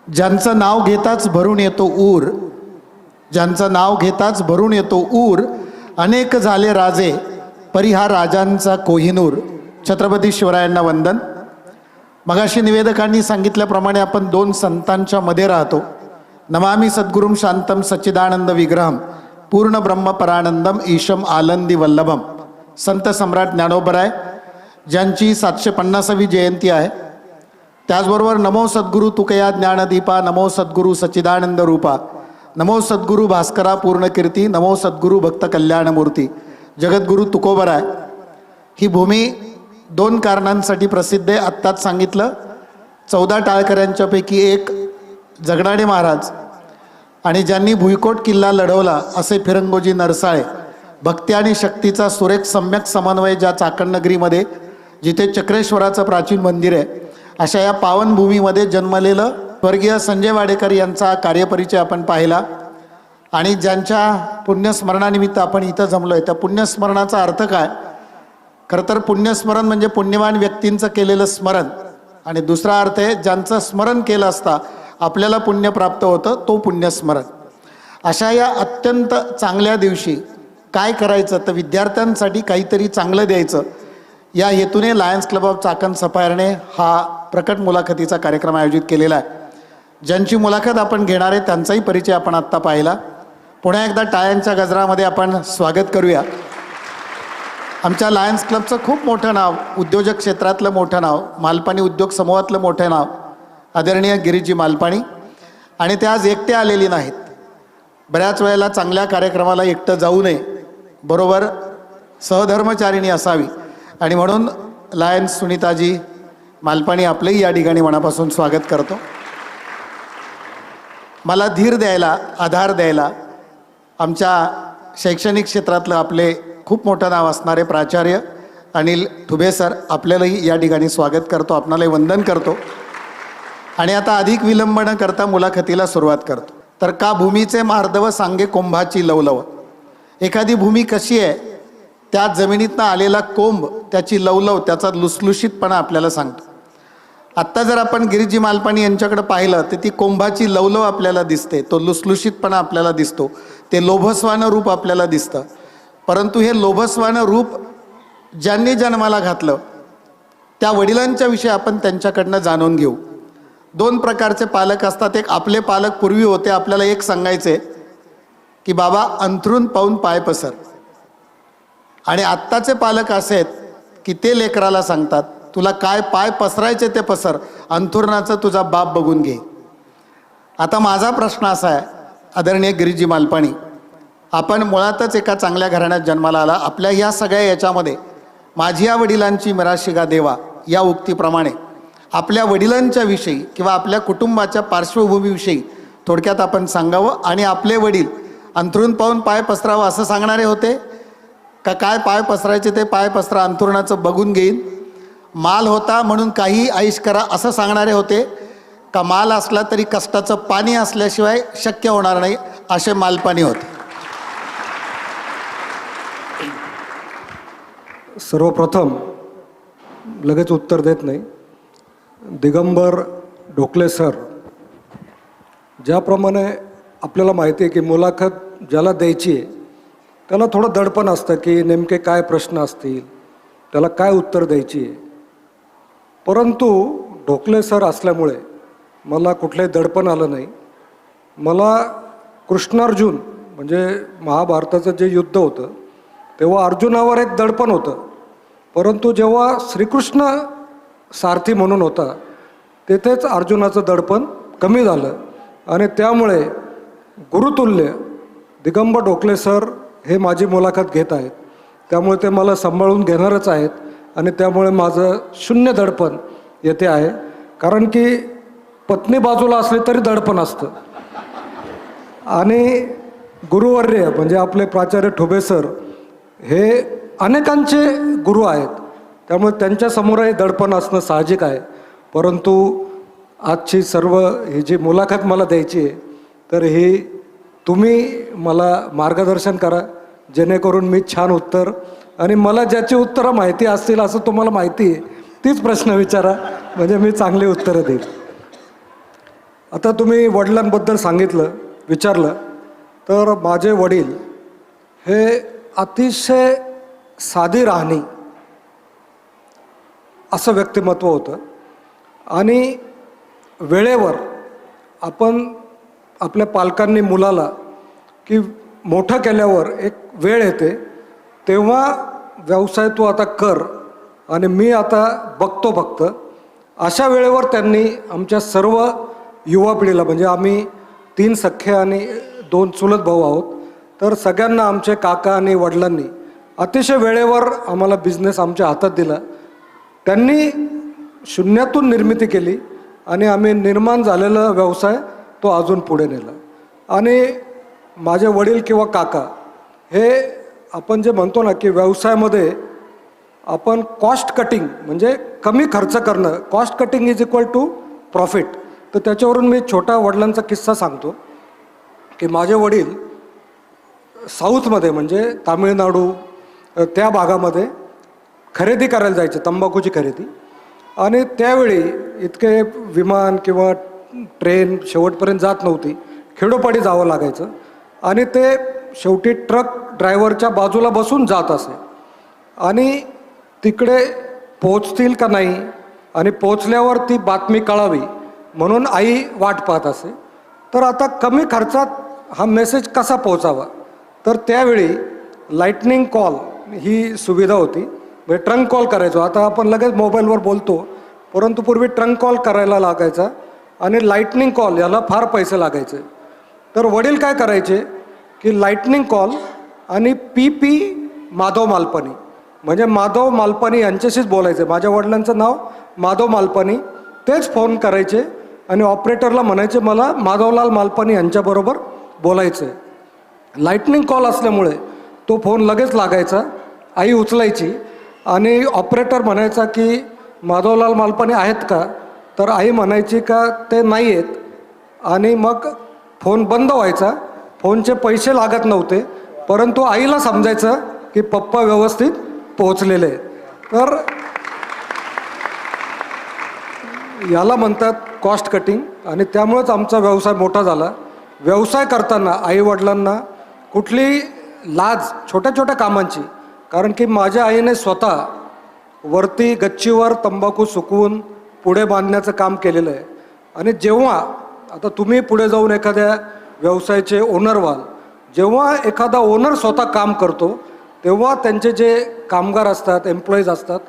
ज्यांचं नाव घेताच भरून येतो ऊर, ज्यांचं नाव घेताच भरून येतो ऊर, अनेक झाले राजे परी हा राजांचा कोहिनूर. छत्रपती शिवरायांना वंदन. मगाशी निवेदकांनी सांगितल्याप्रमाणे आपण दोन संतांच्या मध्ये राहतो. नमामि सद्गुरुम शांतम सच्चिदानंद विग्रहम पूर्ण ब्रह्म परानंदम ईशम आनंदी वल्लभम. संत सम्राट ज्ञानोबराय ज्यांची 750वी जयंती आहे. त्याचबरोबर नमो सद्गुरु तुकया ज्ञानदीपा, नमो सद्गुरु सच्चिदानंद रूपा, नमो सद्गुरु भास्करा पूर्णकीर्ती, नमो सद्गुरु भक्त कल्याणमूर्ती. जगद्गुरु तुकोबराय ही भूमी दोन कारणांसाठी प्रसिद्ध आहे. आत्ताच सांगितलं, 14 टाळकऱ्यांच्यापैकी एक जगनाडे महाराज आणि ज्यांनी भुईकोट किल्ला लढवला असे फिरंगोजी नरसाळे. भक्ती आणि शक्तीचा सुरेख सम्यक समन्वय ज्या चाकणनगरीमध्ये, जिथे चक्रेश्वराचं प्राचीन मंदिर आहे, अशा या पावनभूमीमध्ये जन्मलेलं स्वर्गीय संजय वाडेकर यांचा कार्यपरिचय आपण पाहिला. आणि ज्यांच्या पुण्यस्मरणानिमित्त आपण इथं जमलो आहे, त्या पुण्यस्मरणाचा अर्थ काय? खरं तर पुण्यस्मरण म्हणजे पुण्यवान व्यक्तींचं केलेलं स्मरण, आणि दुसरा अर्थ आहे ज्यांचं स्मरण केलं असता आपल्याला पुण्य प्राप्त होतं, तो पुण्यस्मरण. अशा या अत्यंत चांगल्या दिवशी काय करायचं, तर विद्यार्थ्यांसाठी काहीतरी चांगलं द्यायचं या हेतूने लायन्स क्लब ऑफ चाकण सफायरने हा प्रकट मुलाखतीचा कार्यक्रम आयोजित केलेला आहे. ज्यांची मुलाखत आपण घेणार आहे त्यांचाही परिचय आपण आत्ता पाहिला. पुन्हा एकदा टाळ्यांच्या गजरामध्ये आपण स्वागत करूया. आमच्या लायन्स क्लबचं खूप मोठं नाव, उद्योजक क्षेत्रातलं मोठं नाव, मालपाणी उद्योग समूहातलं मोठं नाव आदरणीय गिरीजी मालपाणी. आणि ते आज एकटे आलेली नाहीत. बऱ्याच वेळेला चांगल्या कार्यक्रमाला एकटं जाऊ नये, बरोबर सहधर्मचारिणी असावी, आणि म्हणून लायन्स सुनीताजी मालपाणी आपलंही या ठिकाणी मनापासून स्वागत करतो. मला धीर द्यायला, आधार द्यायला आमच्या शैक्षणिक क्षेत्रातलं आपले खूप मोठं नाव असणारे प्राचार्य अनिल ठुबे सर, आपल्यालाही या ठिकाणी स्वागत करतो, आपणालाही वंदन करतो. आणि आता अधिक विलंब न करता मुलाखतीला सुरुवात करतो. तर का भूमीचे मार्दव सांगे कोंभाची लवलव. एखादी भूमी कशी आहे, त्या जमिनीतनं आलेला कोंब, त्याची लवलव, त्याचा लुसलुशीतपणा आपल्याला सांगतो. आत्ता जर आपण गिरीजी मालपाणी यांच्याकडे पाहिलं तर ती कोंभाची लवलव आपल्याला दिसते, तो लुसलुशीतपणा आपल्याला दिसतो, ते लोभस्वानं रूप आपल्याला दिसतं. परंतु हे लोभस्वानं रूप ज्यांनी जन्माला घातलं त्या वडिलांच्या विषयी आपण त्यांच्याकडनं जाणून घेऊ. दोन प्रकारचे पालक असतात. एक आपले पालक पूर्वी होते, आपल्याला एक सांगायचे की बाबा अंथरून पाहून पाय पसर. आणि आत्ताचे पालक असे आहेत की ते लेकराला सांगतात तुला काय पाय पसरायचे ते पसर, अंथुरणाचं तुझा बाप बघून घे. आता माझा प्रश्न असा आहे, आदरणीय गिरीजी मालपाणी, आपण मुळातच एका चांगल्या घराण्यात जन्माला आला. आपल्या ह्या सगळ्या याच्यामध्ये माझी या वडिलांची मिराशिगा देवा या उक्तीप्रमाणे आपल्या वडिलांच्या विषयी किंवा आपल्या कुटुंबाच्या पार्श्वभूमीविषयी थोडक्यात आपण सांगावं. आणि आपले वडील अंथरून पाहून पाय पसरावं असं सांगणारे होते का काय पाय पसरायचे ते पाय पसरा, अंथरुणाचं बघून घेईन, माल होता म्हणून काही ऐश करा असं सांगणारे होते का माल असला तरी कष्टाचं पाणी असल्याशिवाय शक्य होणार नाही, असे मालपाणी होते? सर्वप्रथम लगेच उत्तर देत नाही, दिगंबर ढोकले सर ज्याप्रमाणे आपल्याला माहिती आहे की मुलाखत ज्याला द्यायची आहे त्याला थोडं दडपण असतं की नेमके काय प्रश्न असतील, त्याला काय उत्तर द्यायची आहे. परंतु ढोकले सर असल्यामुळे मला कुठलंही दडपण आलं नाही. मला कृष्णार्जुन म्हणजे महाभारताचं जे युद्ध होतं तेव्हा अर्जुनावर एक दडपण होतं, परंतु जेव्हा श्रीकृष्ण सारथी म्हणून होता तेथेच अर्जुनाचं दडपण कमी झालं. आणि त्यामुळे गुरुतुल्य दिगंबर ढोकले सर हे माझी मुलाखत घेत आहेत, त्यामुळे ते मला सांभाळून घेणारच आहेत. आणि त्यामुळे माझं शून्य दडपण येथे आहे, कारण की पत्नी बाजूला असली तरी दडपण असतं. आणि गुरुवर्य म्हणजे आपले प्राचार्य ठुबे सर हे अनेकांचे गुरु आहेत, त्यामुळे त्यांच्यासमोरही दडपण असणं साहजिक आहे. परंतु आजची सर्व ही जी मुलाखत मला द्यायची आहे तर ही तुम्ही मला मार्गदर्शन करा, जेणेकरून मी छान उत्तर, आणि मला ज्याची उत्तरं माहिती असतील असं तुम्हाला माहिती आहे तीच प्रश्न विचारा, म्हणजे मी चांगली उत्तरं देईन. आता तुम्ही वडिलांबद्दल सांगितलं, विचारलं, तर माझे वडील हे अतिशय साधी राहणी असं व्यक्तिमत्व होतं आणि वेळेवर आपण आपल्या पालकांनी मुलाला की मोठं केल्यावर एक वेळ येते तेव्हा व्यवसाय तू आता कर आणि मी आता बघतो फक्त, अशा वेळेवर त्यांनी आमच्या सर्व युवा पिढीला, म्हणजे आम्ही 3 सख्खे आणि 2 चुलत भाऊ आहोत, तर सगळ्यांना आमचे काका आणि वडिलांनी अतिशय वेळेवर आम्हाला बिझनेस आमच्या हातात दिला. त्यांनी शून्यातून निर्मिती केली आणि आम्ही निर्माण झालेला व्यवसाय तो अजून पुढे नेला. आणि माझे वडील किंवा काका हे आपण जे म्हणतो ना की व्यवसायामध्ये आपण कॉस्ट कटिंग म्हणजे कमी खर्च करणं, cost cutting is equal to profit. तर त्याच्यावरून मी छोटा वडिलांचा किस्सा सांगतो की माझे वडील साऊथमध्ये म्हणजे तामिळनाडू त्या भागामध्ये खरेदी करायला जायचे, तंबाखूची खरेदी. आणि त्यावेळी इतके विमान किंवा ट्रेन शेवटपर्यंत जात नव्हती, खेडोपाडी जावं लागायचं आणि ते शेवटी ट्रक ड्रायव्हरच्या बाजूला बसून जात असे आणि तिकडे पोचतील का नाही आणि पोचल्यावर ती बातमी कळावी म्हणून आई वाट पाहत असे. तर आता कमी खर्चात हा मेसेज कसा पोचावा, तर त्यावेळी लाईटनिंग कॉल ही सुविधा होती. म्हणजे ट्रंक कॉल करायचो, आता आपण लगेच मोबाईलवर बोलतो, परंतु पूर्वी ट्रंक कॉल करायला लागायचा आणि लाईटनिंग कॉल याला फार पैसे लागायचे. तर वडील काय करायचे की लाईटनिंग कॉल आणि PP माधव मालपानी, म्हणजे माधव मालपानी यांच्याशीच बोलायचे. माझ्या वडिलांचं नाव माधव मालपानी, तेच फोन करायचे आणि ऑपरेटरला म्हणायचे मला माधवलाल मालपानी यांच्याबरोबर बोलायचं आहे. लाईटनिंग कॉल असल्यामुळे तो फोन लगेच लागायचा, आई उचलायची आणि ऑपरेटर म्हणायचा की माधवलाल मालपानी आहेत का, तर आई म्हणायची का ते नाही आहेत आणि मग फोन बंद व्हायचा. फोनचे पैसे लागत नव्हते, परंतु आईला समजायचं की पप्पा व्यवस्थित पोहोचलेले. तर याला म्हणतात कॉस्ट कटिंग आणि त्यामुळेच आमचा व्यवसाय मोठा झाला. व्यवसाय करताना आईवडिलांना कुठली लाज छोट्या छोट्या कामांची, कारण की माझ्या आईने स्वतः वरती गच्चीवर तंबाखू सुकवून पुढे बांधण्याचं काम केलेलं आहे. आणि जेव्हा आता तुम्ही पुढे जाऊन एखाद्या व्यवसायाचे ओनर व्हाल, जेव्हा एखादा ओनर स्वतः काम करतो तेव्हा त्यांचे जे कामगार असतात, एम्प्लॉईज असतात,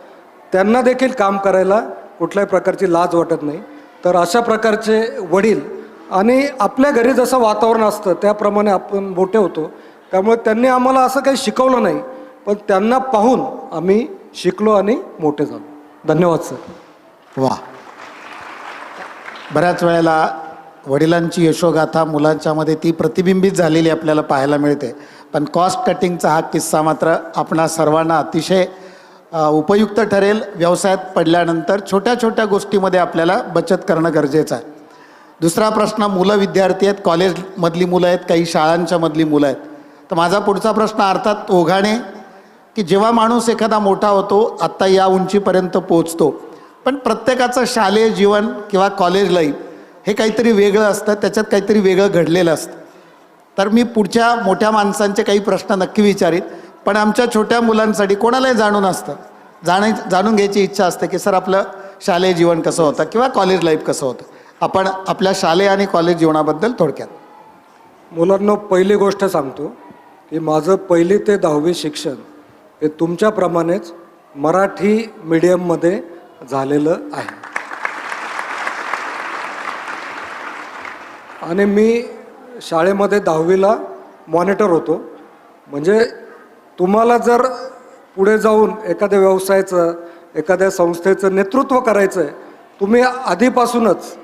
त्यांना देखील काम करायला कुठल्याही प्रकारची लाज वाटत नाही. तर अशा प्रकारचे वडील आणि आपल्या घरी जसं वातावरण असतं त्याप्रमाणे आपण मोठे होतो. त्यामुळे त्यांनी आम्हाला असं काही शिकवलं नाही, पण त्यांना पाहून आम्ही शिकलो आणि मोठे झालो. धन्यवाद सर. वा, बऱ्याच वेळेला वडिलांची यशोगाथा मुलांच्यामध्ये ती प्रतिबिंबित झालेली आपल्याला पाहायला मिळते. पण कॉस्ट कटिंगचा हा किस्सा मात्र आपणा सर्वांना अतिशय उपयुक्त ठरेल. व्यवसायात पडल्यानंतर छोट्या छोट्या गोष्टीमध्ये आपल्याला बचत करणं गरजेचं आहे. दुसरा प्रश्न, मुलं विद्यार्थी आहेत, कॉलेजमधली मुलं आहेत, काही शाळांच्या मधली मुलं आहेत. तर माझा पुढचा प्रश्न अर्थात ओघाने की जेव्हा माणूस एखादा मोठा होतो, आत्ता या उंचीपर्यंत पोचतो, पण प्रत्येकाचं शालेय जीवन किंवा कॉलेज लाईफ हे काहीतरी वेगळं असतं, त्याच्यात काहीतरी वेगळं घडलेलं असतं. तर मी पुढच्या मोठ्या माणसांचे काही प्रश्न नक्की विचारीत, पण आमच्या छोट्या मुलांसाठी कोणालाही जाणून घ्यायची इच्छा असते की सर आपलं शालेय जीवन कसं होतं किंवा कॉलेज लाईफ कसं होतं. आपण आपल्या शालेय आणि कॉलेज जीवनाबद्दल थोडक्यात. मुलांना पहिली गोष्ट सांगतो की माझं 1ली ते 10वी शिक्षण हे तुमच्याप्रमाणेच मराठी मीडियममध्ये झालेलं आहे. आणि मी शाळेमध्ये 10वीला मॉनिटर होतो. म्हणजे तुम्हाला जर पुढे जाऊन एखाद्या व्यवसायाचं, एखाद्या संस्थेचं नेतृत्व करायचं आहे, तुम्ही आधीपासूनच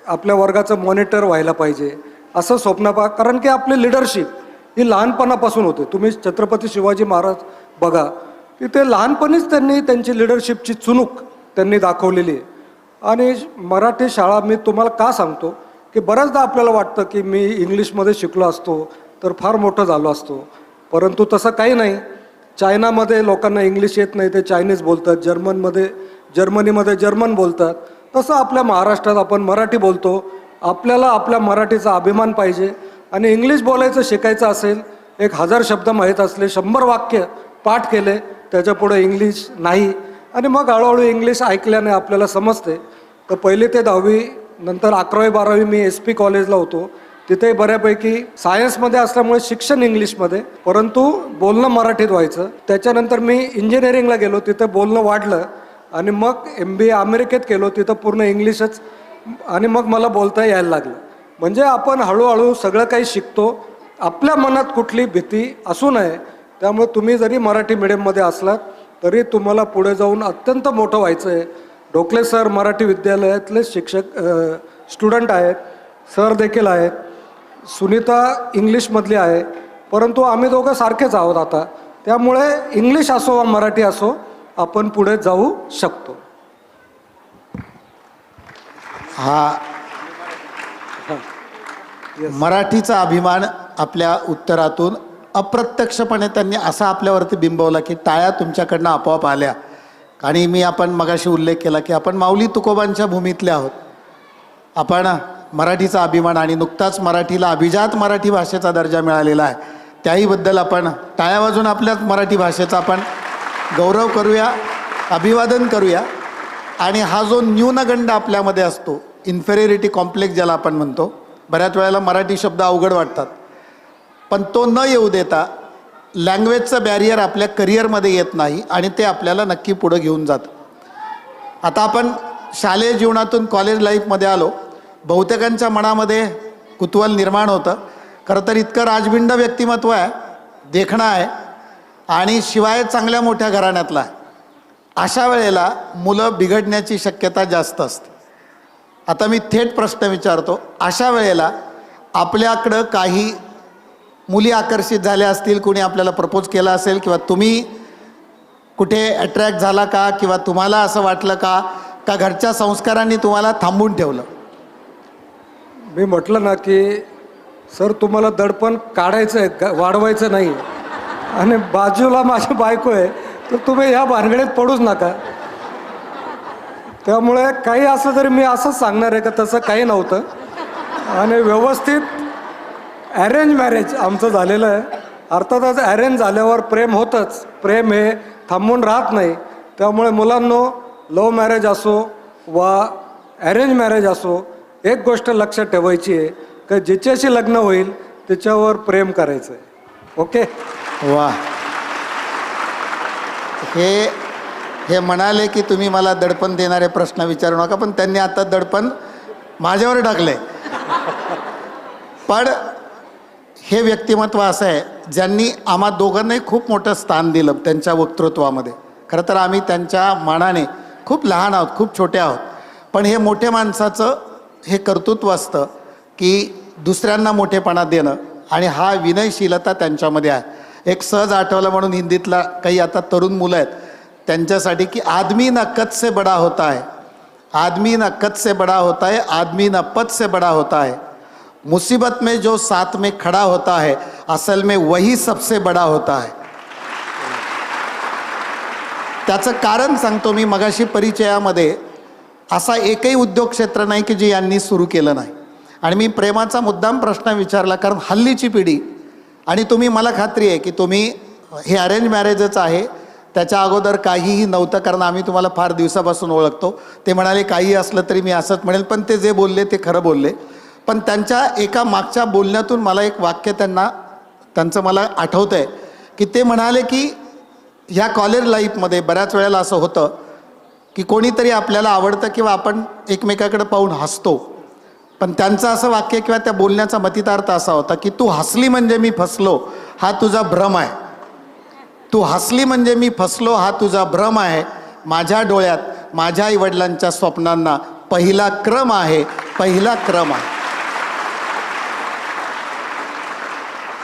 आपल्या वर्गाचं मॉनिटर व्हायला पाहिजे असं स्वप्न पहा. कारण की आपली लिडरशिप ही लहानपणापासून होते. तुम्ही छत्रपती शिवाजी महाराज बघा, की ते लहानपणीच त्यांनी त्यांची लिडरशिपची चुणूक त्यांनी दाखवलेली आहे. आणि मराठी शाळा मी तुम्हाला का सांगतो की बऱ्याचदा आपल्याला वाटतं की मी इंग्लिशमध्ये शिकलो असतो तर फार मोठं झालो असतो, परंतु तसं काही नाही. चायनामध्ये लोकांना इंग्लिश येत नाही, ते चायनीज बोलतात. जर्मनीमध्ये जर्मन बोलतात. तसं आपल्या महाराष्ट्रात आपण मराठी बोलतो, आपल्याला आपल्या मराठीचा अभिमान पाहिजे आणि इंग्लिश बोलायचं शिकायचं असेल 1000 शब्द माहीत असले 100 वाक्य पाठ केले त्याच्यापुढे इंग्लिश नाही आणि मग हळूहळू इंग्लिश ऐकल्याने आपल्याला समजते. तर 1ली ते 10वी नंतर 11वी 12वी मी SP कॉलेजला होतो. तिथे बऱ्यापैकी सायन्समध्ये असल्यामुळे शिक्षण इंग्लिशमध्ये परंतु बोलणं मराठीत व्हायचं. त्याच्यानंतर मी इंजिनिअरिंगला गेलो तिथं बोलणं वाढलं आणि मग MBA अमेरिकेत केलो तिथं पूर्ण इंग्लिशच आणि मग मला बोलता यायला लागलं. म्हणजे आपण हळूहळू सगळं काही शिकतो. आपल्या मनात कुठली भीती असू नये. त्यामुळे तुम्ही जरी मराठी मीडियममध्ये असलात तरी तुम्हाला पुढे जाऊन अत्यंत मोठं व्हायचं आहे. ढोकले सर मराठी विद्यालयातले शिक्षक स्टुडंट आहेत, सर देखील आहेत. सुनीता इंग्लिशमधली आहे परंतु आम्ही दोघं सारखेच आहोत आता. त्यामुळे इंग्लिश असो वा मराठी असो आपण पुढे जाऊ शकतो. हा मराठीचा अभिमान आपल्या उत्तरातून अप्रत्यक्षपणे त्यांनी असा आपल्यावरती बिंबवला की टाळ्या तुमच्याकडनं आपोआप आल्या. आणि आपण मगाशी उल्लेख केला की आपण माऊली तुकोबांच्या भूमीतले आहोत. आपण मराठीचा अभिमान आणि नुकताच मराठीला अभिजात मराठी भाषेचा दर्जा मिळालेला आहे त्याहीबद्दल आपण टाळ्या वाजून आपल्याच मराठी भाषेचा आपण गौरव करूया, अभिवादन करूया. आणि हा जो न्यूनगंड आपल्यामध्ये असतो, इन्फेरियरिटी कॉम्प्लेक्स ज्याला आपण म्हणतो, बऱ्याच वेळेला मराठी शब्द अवघड वाटतात पण तो न येऊ देता लँग्वेजचं बॅरियर आपल्या करिअरमध्ये येत नाही आणि ते आपल्याला नक्की पुढं घेऊन जातं. आता आपण शालेय जीवनातून कॉलेज लाईफमध्ये आलो. बहुतेकांच्या मनामध्ये कुतूहल निर्माण होतं. खरं तर इतकं राजबिंड व्यक्तिमत्व आहे, देखणं आहे आणि शिवाय चांगल्या मोठ्या घराण्यातला आहे. अशा वेळेला मुलं बिघडण्याची शक्यता जास्त असते. आता मी थेट प्रश्न विचारतो, अशा वेळेला आपल्याकडं काही मुली आकर्षित झाल्या असतील, कुणी आपल्याला प्रपोज केला असेल किंवा तुम्ही कुठे अट्रॅक्ट झाला का किंवा तुम्हाला असं वाटलं का का घरच्या संस्कारांनी तुम्हाला थांबून ठेवलं? मी म्हटलं ना की सर तुम्हाला दडपण काढायचं आहे, वाढवायचं नाही आणि बाजूला माझी बायको आहे तर तुम्ही ह्या भानगडीत पडूच नका. त्यामुळे काही असं तरी मी असंच सांगणार आहे का तसं काही नव्हतं आणि व्यवस्थित अरेंज मॅरेज आमचं झालेलं आहे. अर्थातच अरेंज झाल्यावर प्रेम होतंच, प्रेम हे थांबून राहत नाही. त्यामुळे मुलांनो, लव्ह मॅरेज असो वा अरेंज मॅरेज असो, एक गोष्ट लक्षात ठेवायची आहे की जिच्याशी लग्न होईल त्याच्यावर प्रेम करायचं आहे. ओके. वा, हे म्हणाले की तुम्ही मला दडपण देणारे प्रश्न विचारू नका, पण त्यांनी आता दडपण माझ्यावर टाकले. पण हे व्यक्तिमत्व असं आहे ज्यांनी आम्हा दोघांनाही खूप मोठं स्थान दिलं त्यांच्या वक्तृत्वामध्ये. खरं तर आम्ही त्यांच्या मानाने खूप लहान आहोत, खूप छोटे आहोत. पण हे मोठ्या माणसाचं हे कर्तृत्व असतं की दुसऱ्यांना मोठेपणा देणं आणि हा विनयशीलता त्यांच्यामध्ये आहे. एक सहज आठवलं म्हणून हिंदीतला काही आता तरुण मुलं आहेत त्यांच्यासाठी की आदमी ना कद से बड़ा होता है, आदमी ना कद से बड़ा होता है, आदमी ना पद से बड़ा होता है, मुसीबत में जो साथ में खड़ा होता है असल में वही सबसे बड़ा होता है. त्याचं कारण सांगतो मी. मगाशी परिचयामध्ये असा एकही उद्योग क्षेत्र नाही की जे यांनी सुरू केलं नाही. आणि मी प्रेमाचा मुद्दाम प्रश्न विचारला कारण हल्लीची पिढी, आणि तुम्ही, मला खात्री आहे की तुम्ही हे अरेंज मॅरेजच आहे, त्याच्या अगोदर काहीही नव्हतं कारण आम्ही तुम्हाला फार दिवसापासून ओळखतो. ते म्हणाले काही असलं तरी मी असंच म्हणेल, पण ते जे बोलले ते खरं बोलले. पण त्यांच्या एका मागच्या बोलण्यातून मला एक वाक्य त्यांचं मला आठवतं आहे की ते म्हणाले की ह्या कॉलेज लाईफमध्ये बऱ्याच वेळेला असं होतं की कोणीतरी आपल्याला आवडतं किंवा आपण एकमेकाकडे पाहून हसतो. पण त्यांचं असं वाक्य किंवा त्या बोलण्याचा मतितार्थ असा होता की तू हसली म्हणजे मी फसलो, हा तुझा भ्रम आहे. तू हसली म्हणजे मी फसलो, हा तुझा भ्रम आहे. माझ्या डोळ्यात माझ्या आईवडिलांच्या स्वप्नांना पहिला क्रम आहे, पहिला क्रम आहे.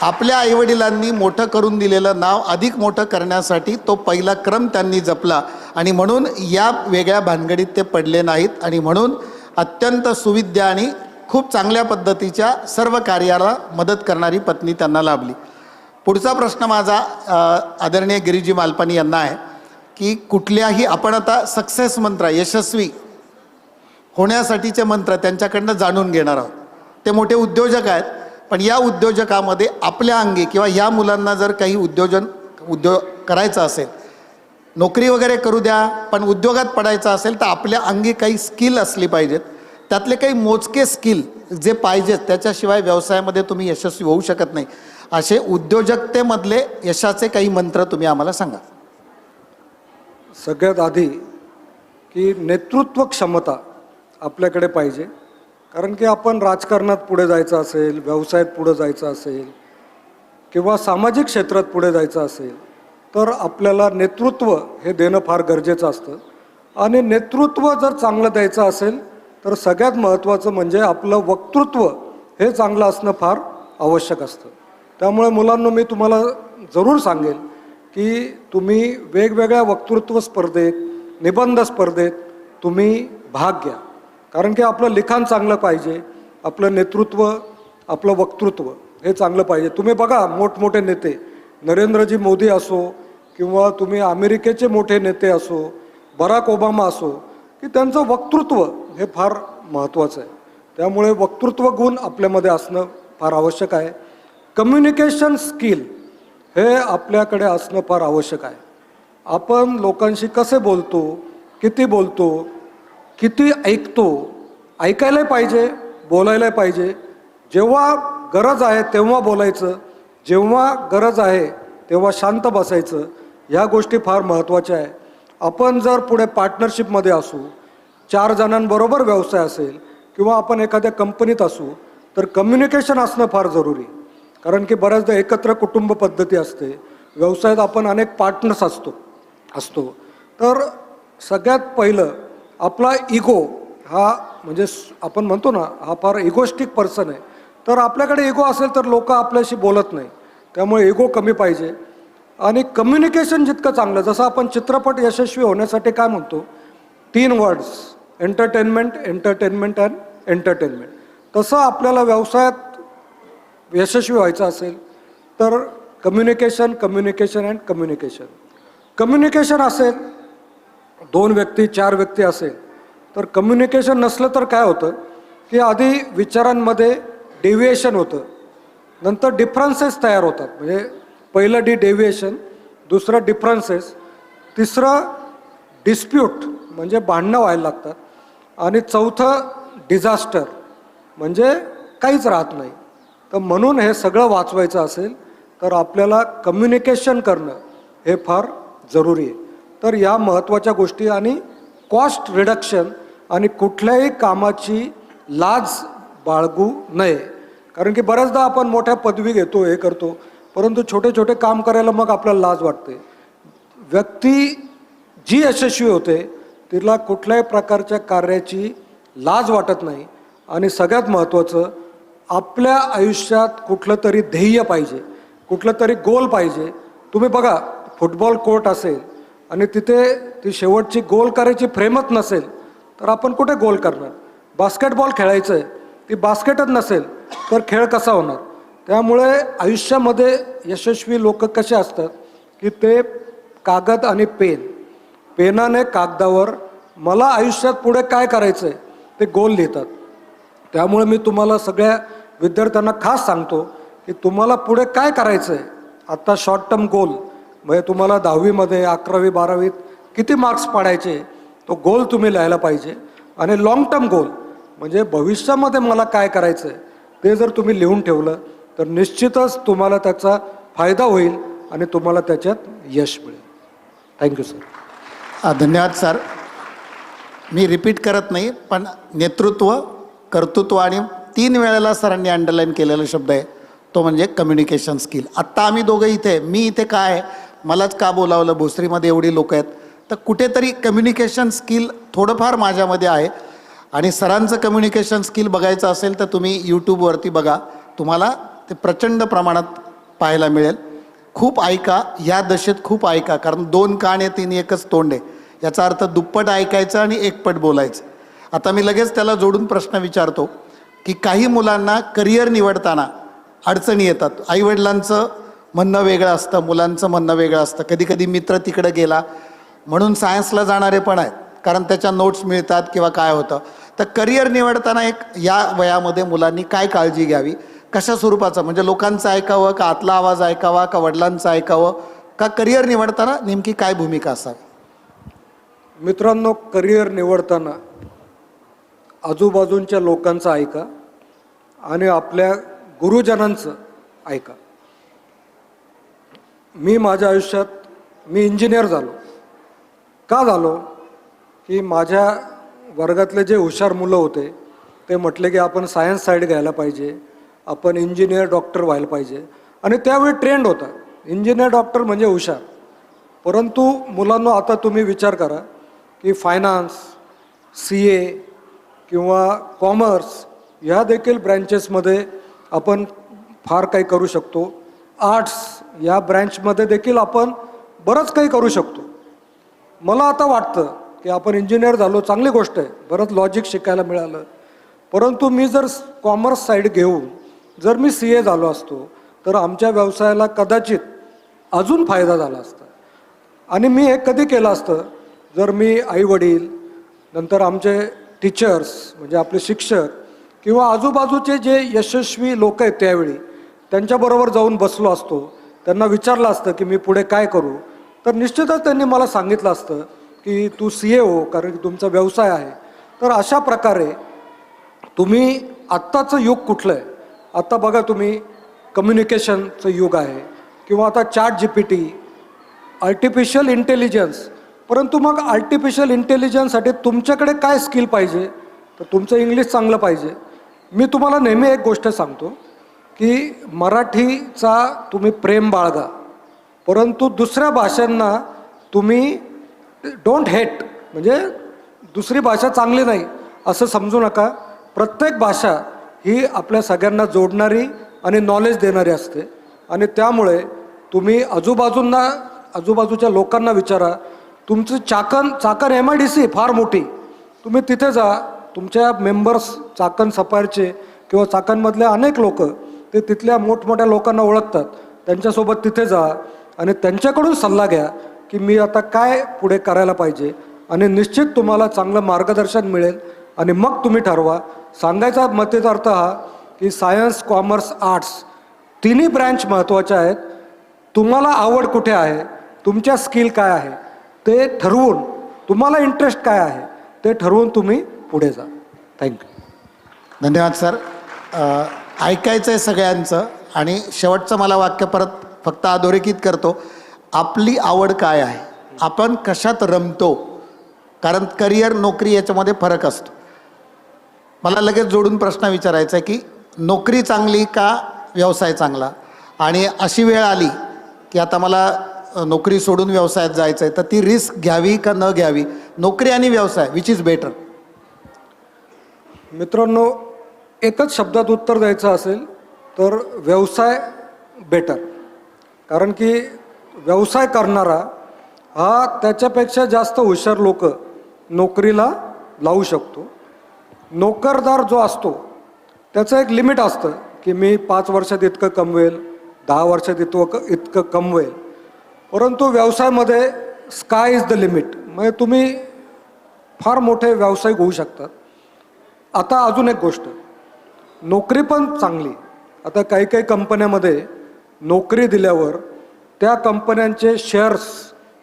आपल्या आईवडिलांनी मोठं करून दिलेलं नाव अधिक मोठं करण्यासाठी तो पहिला क्रम त्यांनी जपला आणि म्हणून या वेगळ्या भानगडीत ते पडले नाहीत आणि म्हणून अत्यंत सुविद्य आणि खूप चांगल्या पद्धतीच्या सर्व कार्याला मदत करणारी पत्नी त्यांना लाभली. पुढचा प्रश्न माझा आदरणीय गिरीजी मालपानी यांना आहे की कुठल्याही, आपण आता सक्सेस मंत्र, यशस्वी होण्यासाठीचे मंत्र त्यांच्याकडनं जाणून घेणार आहोत. ते मोठे उद्योजक आहेत, पण या उद्योजकामध्ये आपल्या अंगी किंवा या मुलांना जर काही उद्योग करायचा असेल, नोकरी वगैरे करू द्या, पण उद्योगात पडायचं असेल तर आपल्या अंगी काही स्किल असली पाहिजेत. त्यातले काही मोजके स्किल जे पाहिजेत, त्याच्याशिवाय व्यवसायामध्ये तुम्ही यशस्वी होऊ शकत नाही. असे उद्योजकतेमधले यशाचे काही मंत्र तुम्ही आम्हाला सांगा. सगळ्यात आधी की नेतृत्व क्षमता आपल्याकडे पाहिजे. कारण की आपण राजकारणात पुढे जायचं असेल, व्यवसायात पुढे जायचं असेल किंवा सामाजिक क्षेत्रात पुढे जायचं असेल तर आपल्याला नेतृत्व हे देणं फार गरजेचं असतं. आणि नेतृत्व जर चांगलं द्यायचं असेल तर सगळ्यात महत्त्वाचं म्हणजे आपलं वक्तृत्व हे चांगलं असणं फार आवश्यक असतं. त्यामुळे मुलांनो, मी तुम्हाला जरूर सांगेल की तुम्ही वेगवेगळ्या वक्तृत्व स्पर्धेत, निबंध स्पर्धेत तुम्ही भाग घ्या. कारण की आपलं लिखाण चांगलं पाहिजे, आपलं नेतृत्व, आपलं वक्तृत्व हे चांगलं पाहिजे. तुम्ही बघा, मोठमोठे नेते, नरेंद्रजी मोदी असो किंवा तुम्ही अमेरिकेचे मोठे नेते असो, बराक ओबामा असो, की त्यांचं वक्तृत्व हे फार महत्त्वाचं आहे. त्यामुळे वक्तृत्व गुण आपल्यामध्ये असणं फार आवश्यक आहे. कम्युनिकेशन स्किल हे आपल्याकडे असणं फार आवश्यक आहे. आपण लोकांशी कसे बोलतो, किती ऐकतो, ऐकायला पाहिजे, बोलायला पाहिजे. जेव्हा गरज आहे तेव्हा बोलायचं, जेव्हा गरज आहे तेव्हा शांत बसायचं. ह्या गोष्टी फार महत्त्वाच्या आहे. आपण जर पुढे पार्टनरशिपमध्ये असू, 4 जणांबरोबर व्यवसाय असेल किंवा आपण एखाद्या कंपनीत असू तर कम्युनिकेशन असणं फार जरुरी. कारण की बऱ्याचदा एकत्र कुटुंब पद्धती असते, व्यवसायात आपण अनेक पार्टनर्स असतो. तर सगळ्यात पहिलं आपला इगो हा, म्हणजे आपण म्हणतो ना, हा फार इगोस्टिक पर्सन आहे. तर आपल्याकडे इगो असेल तर लोक आपल्याशी बोलत नाही. त्यामुळे इगो कमी पाहिजे. आणि कम्युनिकेशन जितकं चांगलं, जसं आपण चित्रपट यशस्वी होण्यासाठी काय म्हणतो, 3 words, entertainment, entertainment and entertainment. तसं आपल्याला व्यवसायात यशस्वी व्हायचं असेल तर communication, communication and communication. Communication असेल, 2 व्यक्ती, 4 व्यक्ती असेल तर कम्युनिकेशन नसलं तर काय होतं की आधी विचारांमध्ये डेव्हिएशन होतं, नंतर डिफरन्सेस तयार होतात. म्हणजे पहिलं डेव्हिएशन, दुसरं डिफरन्सेस, तिसरं डिस्प्यूट म्हणजे भांडणं व्हायला लागतात, आणि चौथं डिझास्टर म्हणजे काहीच राहत नाही. तर म्हणून हे सगळं वाचवायचं असेल तर आपल्याला कम्युनिकेशन करणं हे फार जरुरी आहे. तर या महत्त्वाच्या गोष्टी, आणि कॉस्ट रिडक्शन, आणि कुठल्याही कामाची लाज बाळगू नये. कारण की बऱ्याचदा आपण मोठ्या पदवी घेतो, हे करतो, परंतु छोटे छोटे काम करायला मग आपल्याला लाज वाटते. व्यक्ती जी यशस्वी होते तिला कुठल्याही प्रकारच्या कार्याची लाज वाटत नाही. आणि सगळ्यात महत्त्वाचं, आपल्या आयुष्यात कुठलं तरी ध्येय पाहिजे, कुठलं तरी गोल पाहिजे. तुम्ही बघा, फुटबॉल कोर्ट असेल आणि तिथे ती शेवटची गोल करायची फ्रेमच नसेल तर आपण कुठे गोल करणार. बास्केटबॉल खेळायचं आहे, ती बास्केटच नसेल तर खेळ कसा होणार. त्यामुळे आयुष्यामध्ये यशस्वी लोक कसे असतात की ते कागद आणि पेनाने कागदावर मला आयुष्यात पुढे काय करायचं आहे ते गोल लिहितात. त्यामुळे मी तुम्हाला सगळ्या विद्यार्थ्यांना खास सांगतो की तुम्हाला पुढे काय करायचं आहे. आत्ता शॉर्ट टर्म गोल म्हणजे तुम्हाला 10वीमध्ये, 11वी, 12वीत किती मार्क्स पाडायचे तो गोल तुम्ही लिहायला पाहिजे. आणि लाँग टर्म गोल म्हणजे भविष्यामध्ये मला काय करायचं आहे ते जर तुम्ही लिहून ठेवलं तर निश्चितच तुम्हाला त्याचा फायदा होईल आणि तुम्हाला त्याच्यात यश मिळेल. Thank you sir. धन्यवाद सर. मी रिपीट करत नाही, पण नेतृत्व, कर्तृत्व आणि 3 वेळेला सरांनी अंडरलाईन केलेला शब्द आहे तो म्हणजे कम्युनिकेशन स्किल. आत्ता आम्ही दोघं इथे, मी इथे काय, मलाच का बोलावलं, भोसरीमध्ये एवढी लोक आहेत, तर कुठेतरी कम्युनिकेशन स्किल थोडंफार माझ्यामध्ये आहे. आणि सरांचं कम्युनिकेशन स्किल बघायचं असेल तर तुम्ही यूट्यूबवरती बघा, तुम्हाला ते प्रचंड प्रमाणात पाहायला मिळेल. खूप ऐका, ह्या दशेत खूप ऐका, कारण 2 कान आहे, 3 एकच तोंड आहे. याचा अर्थ दुप्पट ऐकायचं आणि एकपट बोलायचं. आता मी लगेच त्याला जोडून प्रश्न विचारतो की काही मुलांना करिअर निवडताना अडचणी येतात. आईवडिलांचं म्हणणं वेगळं असतं, मुलांचं म्हणणं वेगळं असतं. कधी कधी मित्र तिकडं गेला म्हणून सायन्सला जाणारे पण आहेत, कारण त्याच्या नोट्स मिळतात किंवा काय होतं. तर करिअर निवडताना एक या वयामध्ये मुलांनी काय काळजी घ्यावी, कशा स्वरूपाचं, म्हणजे लोकांचं ऐकावं का आतला आवाज ऐकावा का वडिलांचं ऐकावं, का करिअर निवडताना नेमकी काय भूमिका असावी? मित्रांनो, करिअर निवडताना आजूबाजूंच्या लोकांचं ऐका आणि आपल्या गुरुजनांचं ऐका. मी माझ्या आयुष्यात इंजिनियर झालो. का झालो? की माझ्या वर्गातले जे हुशार मुलं होते ते म्हटले की आपण सायन्स साईड घ्यायला पाहिजे, आपण इंजिनियर डॉक्टर व्हायला पाहिजे. आणि त्यावेळी ट्रेंड होता इंजिनियर डॉक्टर म्हणजे हुशार. परंतु मुलांनो, आता तुम्ही विचार करा की फायनान्स, CA किंवा कॉमर्स ह्या देखील ब्रँचेसमध्ये आपण फार काही करू शकतो. आर्ट्स या ब्रँचमध्ये देखील आपण बरंच काही करू शकतो. मला आता वाटतं की आपण इंजिनियर झालो, चांगली गोष्ट आहे, बरंच लॉजिक शिकायला मिळालं. परंतु मी जर कॉमर्स साईड घेऊन जर मी CA झालो असतो तर आमच्या व्यवसायाला कदाचित अजून फायदा झाला असता. आणि मी हे कधी केलं असतं जर मी आईवडील, नंतर आमचे टीचर्स म्हणजे आपले शिक्षक किंवा आजूबाजूचे जे यशस्वी लोक आहेत त्यावेळी त्यांच्याबरोबर जाऊन बसलो असतो, त्यांना विचारलं असतं की मी पुढे काय करू, तर निश्चितच त्यांनी मला सांगितलं असतं की तू CA हो, कारण की तुमचा व्यवसाय आहे. तर अशा प्रकारे तुम्ही आत्ताचं युग कुठलं आहे, आत्ता बघा तुम्ही कम्युनिकेशनचं युग आहे किंवा आता ChatGPT, आर्टिफिशियल इंटेलिजन्स. परंतु मग आर्टिफिशियल इंटेलिजन्ससाठी तुमच्याकडे काय स्किल पाहिजे, तर तुमचं इंग्लिश चांगलं पाहिजे. मी तुम्हाला नेहमी एक गोष्ट सांगतो की मराठीचा तुम्ही प्रेम बाळगा, परंतु दुसऱ्या भाषांना तुम्ही डोंट हेट, म्हणजे दुसरी भाषा चांगली नाही असं समजू नका. प्रत्येक भाषा ही आपल्या सगळ्यांना जोडणारी आणि नॉलेज देणारी असते. आणि त्यामुळे तुम्ही आजूबाजूच्या लोकांना विचारा. तुमचं चाकण MIDC फार मोठी, तुम्ही तिथे जा. तुमच्या मेंबर्स चाकण सफायरचे किंवा चाकणमधले अनेक लोक ते तिथल्या मोठमोठ्या लोकांना ओळखतात, त्यांच्यासोबत तिथे जा आणि त्यांच्याकडून सल्ला घ्या की मी आता काय पुढे करायला पाहिजे. आणि निश्चित तुम्हाला चांगलं मार्गदर्शन मिळेल आणि मग तुम्ही ठरवा. सांगायचा मतेचा अर्थ हा की सायन्स, कॉमर्स, आर्ट्स तिन्ही ब्रँच महत्त्वाच्या आहेत. तुम्हाला आवड कुठे आहे, तुमच्या स्किल काय आहे ते ठरवून, तुम्हाला इंटरेस्ट काय आहे ते ठरवून तुम्ही पुढे जा. थँक्यू. धन्यवाद सर. ऐकायचं आहे सगळ्यांचं. आणि शेवटचं मला वाक्य परत फक्त अधोरेखित करतो, आपली आवड काय आहे, आपण कशात रमतो, कारण करिअर, नोकरी याच्यामध्ये फरक असतो. मला लगेच जोडून प्रश्न विचारायचा आहे की नोकरी चांगली का व्यवसाय चांगला, आणि अशी वेळ आली की आता मला नोकरी सोडून व्यवसायात जायचं आहे, तर ती रिस्क घ्यावी का न घ्यावी, नोकरी आणि व्यवसाय विच इज बेटर? मित्रांनो, एकच शब्दात उत्तर द्यायचं असेल तर व्यवसाय बेटर. कारण की व्यवसाय करणारा हा त्याच्यापेक्षा जास्त हुशार लोक नोकरीला लावू शकतो. नोकरदार जो असतो त्याचं एक लिमिट असतं की मी 5 वर्षात इतकं कमवेल, 10 वर्षात इतकं कमवेल. परंतु व्यवसायामध्ये स्काय इज द लिमिट, म्हणजे तुम्ही फार मोठे व्यावसायिक होऊ शकतात. आता अजून एक गोष्ट, नोकरी पण चांगली. आता काही कंपन्यामध्ये नोकरी दिल्यावर त्या कंपन्यांचे शेअर्स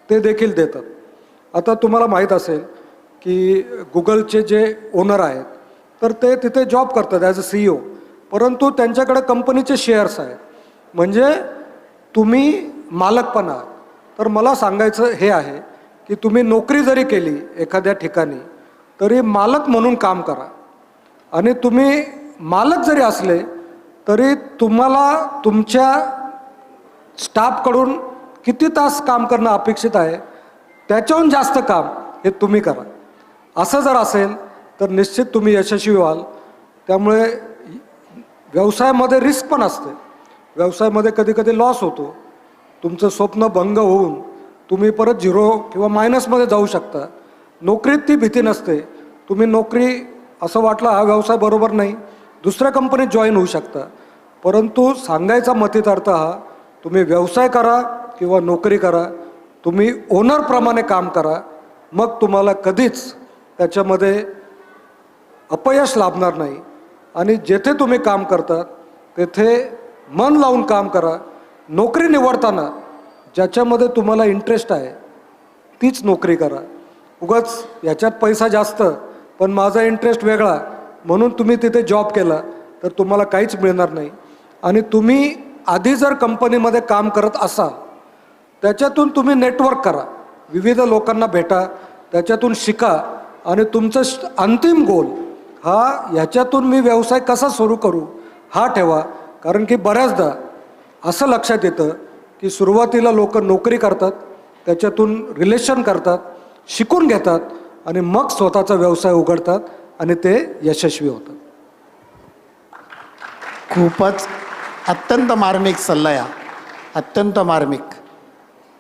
ते देखील देतात. आता तुम्हाला माहीत असेल की गुगलचे जे ओनर आहेत तर ते तिथे जॉब करतात ॲज अ CEO, परंतु त्यांच्याकडे कंपनीचे शेअर्स आहेत, म्हणजे तुम्ही मालक पण आहात. तर मला सांगायचं हे आहे की तुम्ही नोकरी जरी केली एखाद्या ठिकाणी तरी मालक म्हणून काम करा. आणि तुम्ही मालक जरी असले तरी तुम्हाला तुमच्या स्टाफकडून किती तास काम करणं अपेक्षित आहे त्याच्याहून जास्त काम हे तुम्ही करा. असं जर असेल तर निश्चित तुम्ही यशस्वी व्हाल. त्यामुळे व्यवसायामध्ये रिस्क पण असते, व्यवसायामध्ये कधी लॉस होतो, तुमचं स्वप्न भंग होऊन तुम्ही परत 0 किंवा मायनसमध्ये जाऊ शकता. नोकरीत ती भीती नसते. तुम्ही नोकरी असं वाटलं हा व्यवसाय बरोबर नाही, दुसऱ्या कंपनीत जॉईन होऊ शकता. परंतु सांगायचा मतितार्थ हा, तुम्ही व्यवसाय करा किंवा नोकरी करा, तुम्ही ओनरप्रमाणे काम करा, मग तुम्हाला कधीच त्याच्यामध्ये अपयश लाभणार नाही. आणि जेथे तुम्ही काम करतात तेथे मन लावून काम करा. नोकरी निवडताना ज्याच्यामध्ये तुम्हाला इंटरेस्ट आहे तीच नोकरी करा. उगाच याच्यात पैसा जास्त पण माझा इंटरेस्ट वेगळा म्हणून तुम्ही तिथे जॉब केला तर तुम्हाला काहीच मिळणार नाही. आणि तुम्ही आधी जर कंपनीमध्ये काम करत असाल त्याच्यातून तुम्ही नेटवर्क करा, विविध लोकांना भेटा, त्याच्यातून शिका आणि तुमचं अंतिम गोल हा ह्याच्यातून मी व्यवसाय कसा सुरू करू हा ठेवा. कारण की बऱ्याचदा असं लक्षात येतं की सुरुवातीला लोक नोकरी करतात, त्याच्यातून रिलेशन करतात, शिकून घेतात आणि मग स्वतःचा व्यवसाय उघडतात आणि ते यशस्वी होतात. खूपच अत्यंत मार्मिक सल्ला या, अत्यंत मार्मिक,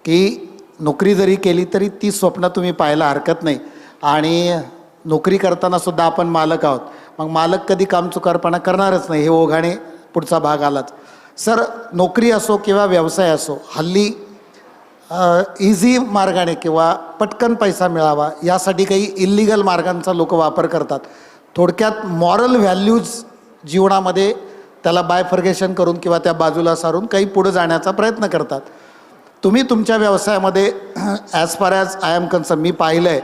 की नोकरी जरी केली तरी ती स्वप्न तुम्ही पाहायला हरकत नाही. आणि नोकरी करताना सुद्धा आपण मालक आहोत, मग मालक कधी कामचुकारपणा करणारच नाही. हे ओघाने पुढचा भाग आलाच. सर, नोकरी असो किंवा व्यवसाय असो, हल्ली इझी मार्गाने किंवा पटकन पैसा मिळावा यासाठी काही इल्लिगल मार्गांचा लोक वापर करतात. थोडक्यात मॉरल व्हॅल्यूज जीवनामध्ये त्याला बायफर्गेशन करून किंवा त्या बाजूला सारून काही पुढे जाण्याचा प्रयत्न करतात. तुम्ही तुमच्या व्यवसायामध्ये as far as I am concern मी पाहिलं आहे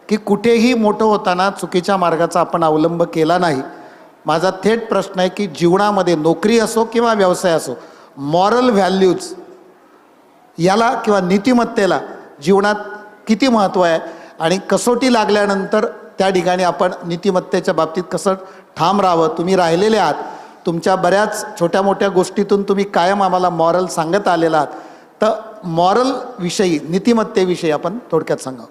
की कुठेही मोठं होताना चुकीच्या मार्गाचा आपण अवलंब केला नाही. माझा थेट प्रश्न आहे की जीवनामध्ये नोकरी असो किंवा व्यवसाय असो, मॉरल व्हॅल्यूज याला किंवा नीतिमत्तेला जीवनात किती महत्त्व आहे आणि कसोटी लागल्यानंतर त्या ठिकाणी आपण नीतिमत्तेच्या बाबतीत कसं ठाम राहावं. तुम्ही राहिलेले आहात, तुमच्या बऱ्याच छोट्या मोठ्या गोष्टीतून तुम्ही कायम आम्हाला मॉरल सांगत आलेला आहात. तर मॉरल विषयी, नीतिमत्तेविषयी आपण थोडक्यात सांगा.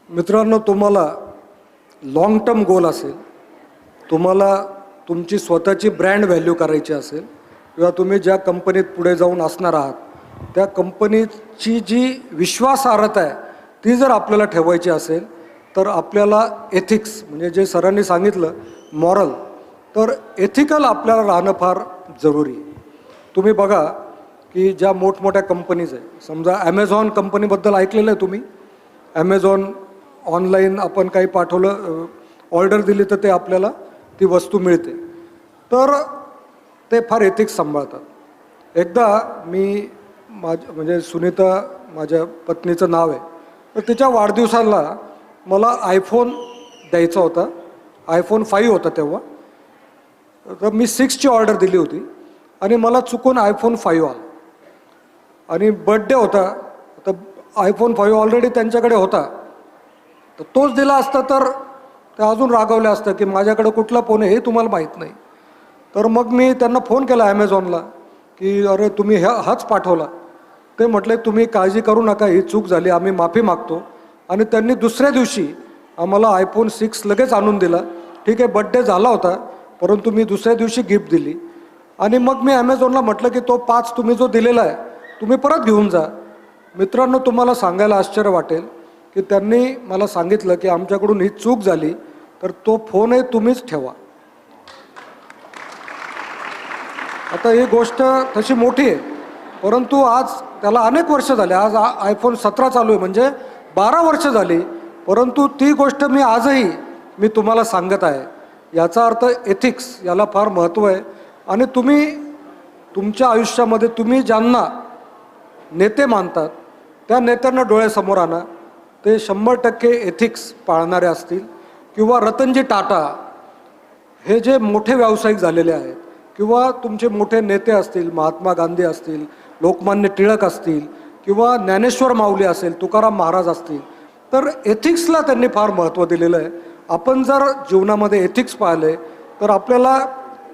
मित्रांनो, तुम्हाला लाँग टर्म गोल असेल, तुम्हाला तुमची स्वतःची ब्रँड व्हॅल्यू करायची असेल किंवा तुम्ही ज्या कंपनीत पुढे जाऊन असणार आहात त्या कंपनीची जी विश्वासार्हता आहे ती जर आपल्याला ठेवायची असेल तर आपल्याला एथिक्स म्हणजे जे सरांनी सांगितलं मॉरल, तर एथिकल आपल्याला राहणं फार जरुरी आहे. तुम्ही बघा की ज्या मोठमोठ्या कंपनीज आहे, समजा ॲमेझॉन कंपनीबद्दल ऐकलेलं आहे तुम्ही. ॲमेझॉन ऑनलाईन आपण काही पाठवलं, ऑर्डर दिली तर ते आपल्याला ती वस्तू मिळते. तर ते फार एथिक्स सांभाळतात. एकदा मी म्हणजे सुनीता माझ्या पत्नीचं नाव आहे, तर तिच्या वाढदिवसाला मला आयफोन द्यायचा होता. आयफोन 5 होता तेव्हा. तर मी 6ची ऑर्डर दिली होती आणि मला चुकून आयफोन 5 आला आणि बड्डे होता. तर आयफोन 5 ऑलरेडी त्यांच्याकडे होता, तर तोच दिला असता तर ते अजून रागवले असतं की माझ्याकडे कुठला फोन आहे हे तुम्हाला माहीत नाही. तर मग मी त्यांना फोन केला ॲमेझॉनला की अरे तुम्ही हाच पाठवला. ते म्हटले तुम्ही काळजी करू नका, ही चूक झाली, आम्ही माफी मागतो. आणि त्यांनी दुसऱ्या दिवशी आम्हाला आयफोन 6 लगेच आणून दिला. ठीक आहे, बड्डे झाला होता, परंतु मी दुसऱ्या दिवशी गिफ्ट दिली. आणि मग मी ॲमेझॉनला म्हटलं की तो 5 तुम्ही जो दिलेला आहे तुम्ही परत घेऊन जा. मित्रांनो, तुम्हाला सांगायला आश्चर्य वाटेल की त्यांनी मला सांगितलं की आमच्याकडून ही चूक झाली, तर तो फोनही तुम्हीच ठेवा. आता ही गोष्ट तशी मोठी आहे, परंतु आज त्याला अनेक वर्ष झाले. आज आयफोन 17 चालू आहे, म्हणजे 12 वर्ष झाली, परंतु ती गोष्ट मी आजही तुम्हाला सांगत आहे. याचा अर्थ एथिक्स याला फार महत्त्व आहे. आणि तुम्ही तुमच्या आयुष्यामध्ये तुम्ही ज्यांना नेते मानतात त्या नेत्यांना डोळ्यासमोर आणा. ते 100% एथिक्स पाळणारे असतील. किंवा रतनजी टाटा हे जे मोठे व्यावसायिक झालेले आहेत, किंवा तुमचे मोठे नेते असतील, महात्मा गांधी असतील, लोकमान्य टिळक असतील, किंवा ज्ञानेश्वर माऊली असेल, तुकाराम महाराज असतील, तर एथिक्सला त्यांनी फार महत्त्व दिलेलं आहे. आपण जर जीवनामध्ये एथिक्स पाळले तर आपल्याला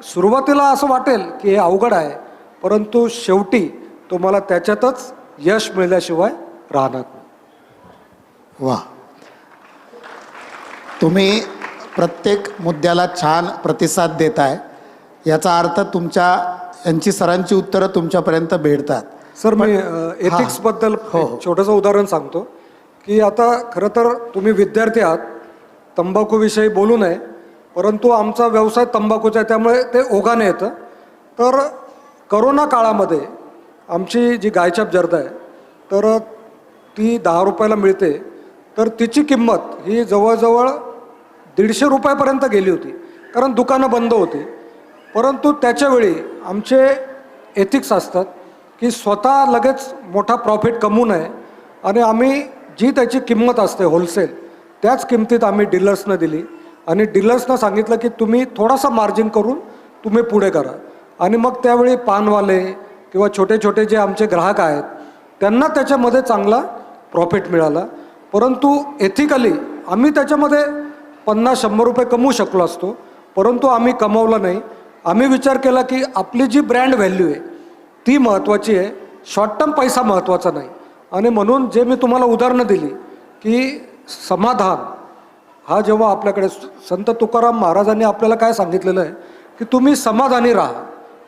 सुरुवातीला असं वाटेल की हे अवघड आहे, परंतु शेवटी तुम्हाला त्याच्यातच यश मिळाल्याशिवाय राहणार नाही. वा, तुम्ही प्रत्येक मुद्द्याला छान प्रतिसाद देताय. याचा अर्थ यांची सरांची उत्तरं तुमच्यापर्यंत भेटतात. सर, मी एथिक्सबद्दल छोटंसं उदाहरण सांगतो की आता खरं तर तुम्ही विद्यार्थी आहात, तंबाखूविषयी बोलू नये, परंतु आमचा व्यवसाय तंबाखूचा आहे त्यामुळे ते ओघाने येतं. तर करोना काळामध्ये आमची जी गायछाप जर्द आहे तर ती 10 रुपयाला मिळते. तर तिची किंमत ही जवळजवळ ₹150 गेली होती, कारण दुकानं बंद होती. परंतु त्याच्यावेळी आमचे एथिक्स असतात की स्वतः लगेच मोठा प्रॉफिट कमवू नये आणि आम्ही जी त्याची किंमत असते होलसेल त्याच किमतीत आम्ही डीलर्सना दिली आणि डीलर्सना सांगितलं की तुम्ही थोडासा मार्जिन करून तुम्ही पुढे करा. आणि मग त्यावेळी पानवाले किंवा छोटे छोटे जे आमचे ग्राहक आहेत त्यांना त्याच्यामध्ये चांगला प्रॉफिट मिळाला. परंतु एथिकली आम्ही त्याच्यामध्ये 50-100 रुपये कमवू शकलो असतो, परंतु आम्ही कमवलं नाही. आम्ही विचार केला की आपली जी ब्रँड व्हॅल्यू आहे ती महत्त्वाची आहे, शॉर्ट टर्म पैसा महत्त्वाचा नाही. आणि म्हणून जे मी तुम्हाला उदाहरणं दिली की समाधान हा जेव्हा आपल्याकडे संत तुकाराम महाराजांनी आपल्याला काय सांगितलेलं आहे की तुम्ही समाधानी राहा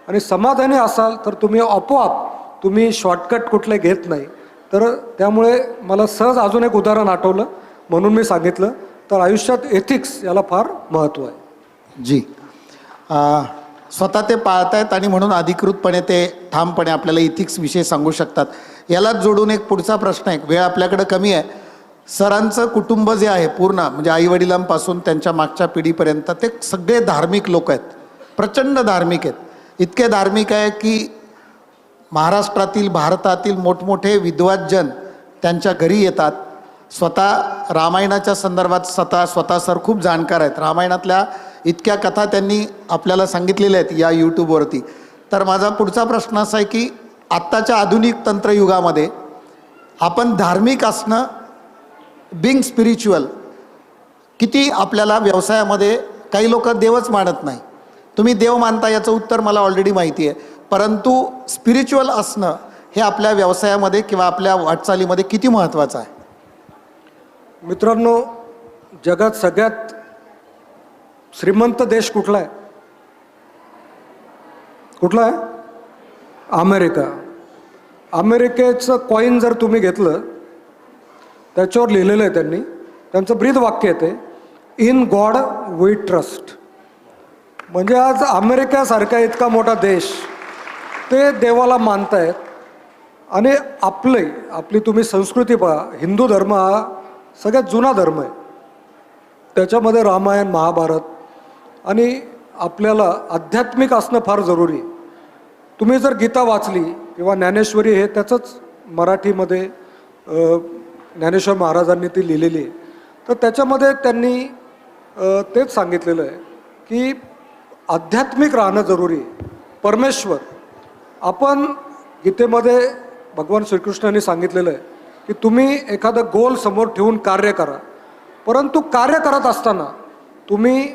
आणि समाधानी असाल तर तुम्ही आपोआप तुम्ही शॉर्टकट कुठले घेत नाही. तर त्यामुळे मला सहज अजून एक उदाहरण आठवलं म्हणून मी सांगितलं. तर आयुष्यात एथिक्स याला फार महत्त्व आहे. जी स्वतः ते पाळतायत आणि म्हणून अधिकृतपणे ते ठामपणे आपल्याला इथिक्स विषय सांगू शकतात. यालाच जोडून एक पुढचा प्रश्न आहे, वेळ आपल्याकडे कमी आहे. सरांचं कुटुंब जे आहे पूर्ण म्हणजे आईवडिलांपासून त्यांच्या मागच्या पिढीपर्यंत ते सगळे धार्मिक लोक आहेत, प्रचंड धार्मिक आहेत. इतके धार्मिक आहे की महाराष्ट्रातील भारतातील मोठमोठे विद्वानजन त्यांच्या घरी येतात. स्वतः रामायणाच्या संदर्भात स्वतः सर खूप जाणकार आहेत. रामायणातल्या इतक्या कथा त्यांनी आपल्याला सांगितलेल्या आहेत या यूट्यूबवरती. तर माझा पुढचा प्रश्न असा आहे की आत्ताच्या आधुनिक तंत्रयुगामध्ये आपण धार्मिक असणं, बिंग स्पिरिच्युअल, किती आपल्याला व्यवसायामध्ये काही लोक देवच मानत नाही. तुम्ही देव मानता याचं उत्तर मला ऑलरेडी माहिती आहे, परंतु स्पिरिच्युअल असणं हे आपल्या व्यवसायामध्ये किंवा आपल्या वाटचालीमध्ये किती महत्त्वाचं आहे? मित्रांनो, जगात सगळ्यात श्रीमंत देश कुठला आहे? कुठला आहे? अमेरिका. अमेरिकेचं कॉईन जर तुम्ही घेतलं त्याच्यावर लिहिलेलं आहे त्यांनी, त्यांचं ब्रीद वाक्य येते, इन गॉड वी ट्रस्ट. म्हणजे आज अमेरिकेसारखा इतका मोठा देश ते देवाला मानतायत. आणि आपली तुम्ही संस्कृती पहा, हिंदू धर्म हा सगळ्यात जुना धर्म आहे. त्याच्यामध्ये रामायण महाभारत आणि आपल्याला आध्यात्मिक असणं फार जरुरी आहे. तुम्ही जर गीता वाचली किंवा ज्ञानेश्वरी हे त्याचंच मराठीमध्ये ज्ञानेश्वर महाराजांनी ती लिहिलेली आहे, तर त्याच्यामध्ये त्यांनी तेच सांगितलेलं आहे की आध्यात्मिक राहणं जरुरी आहे. परमेश्वर, आपण गीतेमध्ये भगवान श्रीकृष्णांनी सांगितलेलं आहे की तुम्ही एखादं गोल समोर ठेवून कार्य करा, परंतु कार्य करत असताना तुम्ही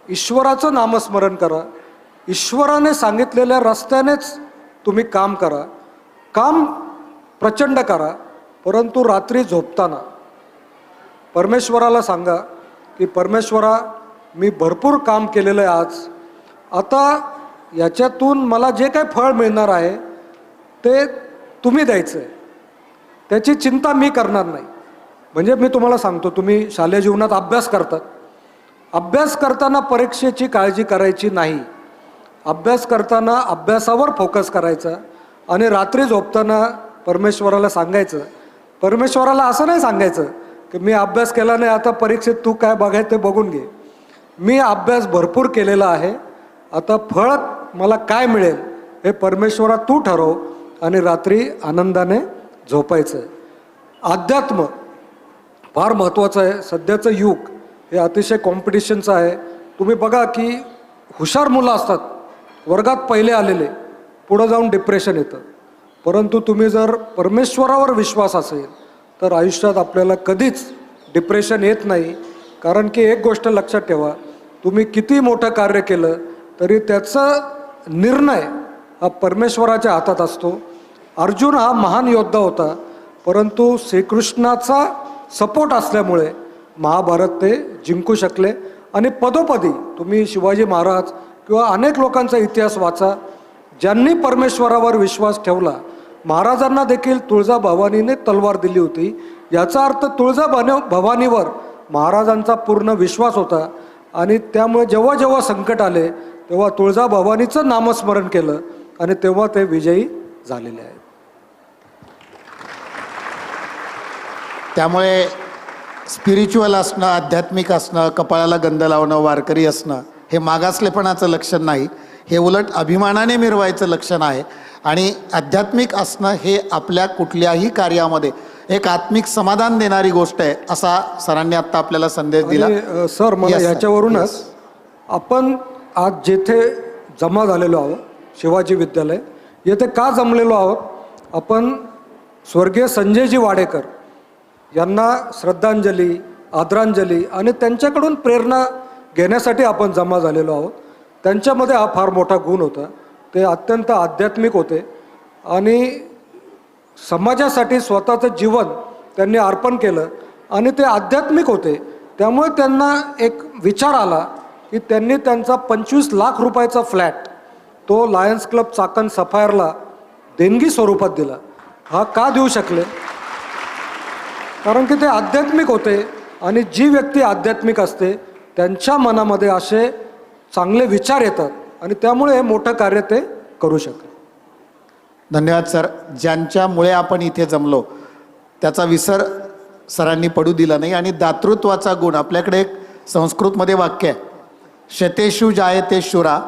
ईश्वराचं नामस्मरण करा, ईश्वराने सांगितलेल्या रस्त्यानेच तुम्ही काम करा, काम प्रचंड करा, परंतु रात्री झोपताना परमेश्वराला सांगा की परमेश्वरा, मी भरपूर काम केलेलं आहे आज, आता याच्यातून मला जे काही फळ मिळणार आहे ते तुम्ही द्यायचं आहे, त्याची चिंता मी करणार नाही. म्हणजे मी तुम्हाला सांगतो, तुम्ही शालेय जीवनात अभ्यास करतात, अभ्यास करताना परीक्षेची काळजी करायची नाही. अभ्यास करताना अभ्यासावर फोकस करायचा आणि रात्री झोपताना परमेश्वराला सांगायचं. परमेश्वराला असं नाही सांगायचं की मी अभ्यास केला नाही, आता परीक्षेत तू काय बघायचं ते बघून घे. मी अभ्यास भरपूर केलेला आहे, आता फळ मला काय मिळेल हे परमेश्वरा तू ठरव आणि रात्री आनंदाने झोपायचं आहे. अध्यात्म फार महत्त्वाचं आहे. सध्याचं युग हे अतिशय कॉम्पिटिशनचं आहे. तुम्ही बघा की हुशार मुलं असतात, वर्गात पहिले आलेले, पुढं जाऊन डिप्रेशन येतं. परंतु तुम्ही जर परमेश्वरावर विश्वास असेल तर आयुष्यात आपल्याला कधीच डिप्रेशन येत नाही. कारण की एक गोष्ट लक्षात ठेवा, तुम्ही किती मोठं कार्य केलं तरी त्याचा निर्णय हा परमेश्वराच्या हातात असतो. अर्जुन हा महान योद्धा होता, परंतु श्रीकृष्णाचा सपोर्ट असल्यामुळे महाभारत ते जिंकू शकले. आणि पदोपदी तुम्ही शिवाजी महाराज किंवा अनेक लोकांचा इतिहास वाचा, ज्यांनी परमेश्वरावर विश्वास ठेवला. महाराजांना देखील तुळजाभवानीने तलवार दिली होती. याचा अर्थ तुळजाभवानीवर महाराजांचा पूर्ण विश्वास होता आणि त्यामुळे जेव्हा जेव्हा संकट आले तेव्हा तुळजाभवानीचं नामस्मरण केलं आणि तेव्हा ते विजयी झालेले आहेत. त्यामुळे स्पिरिच्युअल असणं, आध्यात्मिक असणं, कपाळाला गंध लावणं, वारकरी असणं हे मागासलेपणाचं लक्षण नाही, हे उलट अभिमानाने मिरवायचं लक्षण आहे. आणि आध्यात्मिक असणं हे आपल्या कुठल्याही कार्यामध्ये एक आत्मिक समाधान देणारी गोष्ट आहे, असा सरांनी आत्ता आपल्याला संदेश दिला. आणि सर मला Yes, sir. याच्यावरूनच Yes. आपण आज जेथे जमा झालेलो आहोत, शिवाजी विद्यालय येथे का जमलेलो आहोत, आपण स्वर्गीय संजयजी वाडेकर यांना श्रद्धांजली, आदरांजली आणि त्यांच्याकडून प्रेरणा घेण्यासाठी आपण जमा झालेलो आहोत. त्यांच्यामध्ये हा फार मोठा गुण होता. ते अत्यंत आध्यात्मिक होते आणि समाजासाठी स्वतःचं जीवन त्यांनी अर्पण केलं आणि ते आध्यात्मिक होते. त्यामुळे त्यांना एक विचार आला की त्यांनी त्यांचा 25 लाख रुपयाचा फ्लॅट तो लायन्स क्लब चाकण सफायरला देणगी स्वरूपात दिला. हा का देऊ शकले? कारण की ते आध्यात्मिक होते आणि जी व्यक्ती आध्यात्मिक असते त्यांच्या मनामध्ये असे चांगले विचार येतात आणि त्यामुळे हे मोठं कार्य ते करू शकतात. धन्यवाद सर. ज्यांच्यामुळे आपण इथे जमलो त्याचा विसर सरांनी पडू दिला नाही. आणि दातृत्वाचा गुण, आपल्याकडे एक संस्कृतमध्ये वाक्य आहे, शतेषु जायते शूरा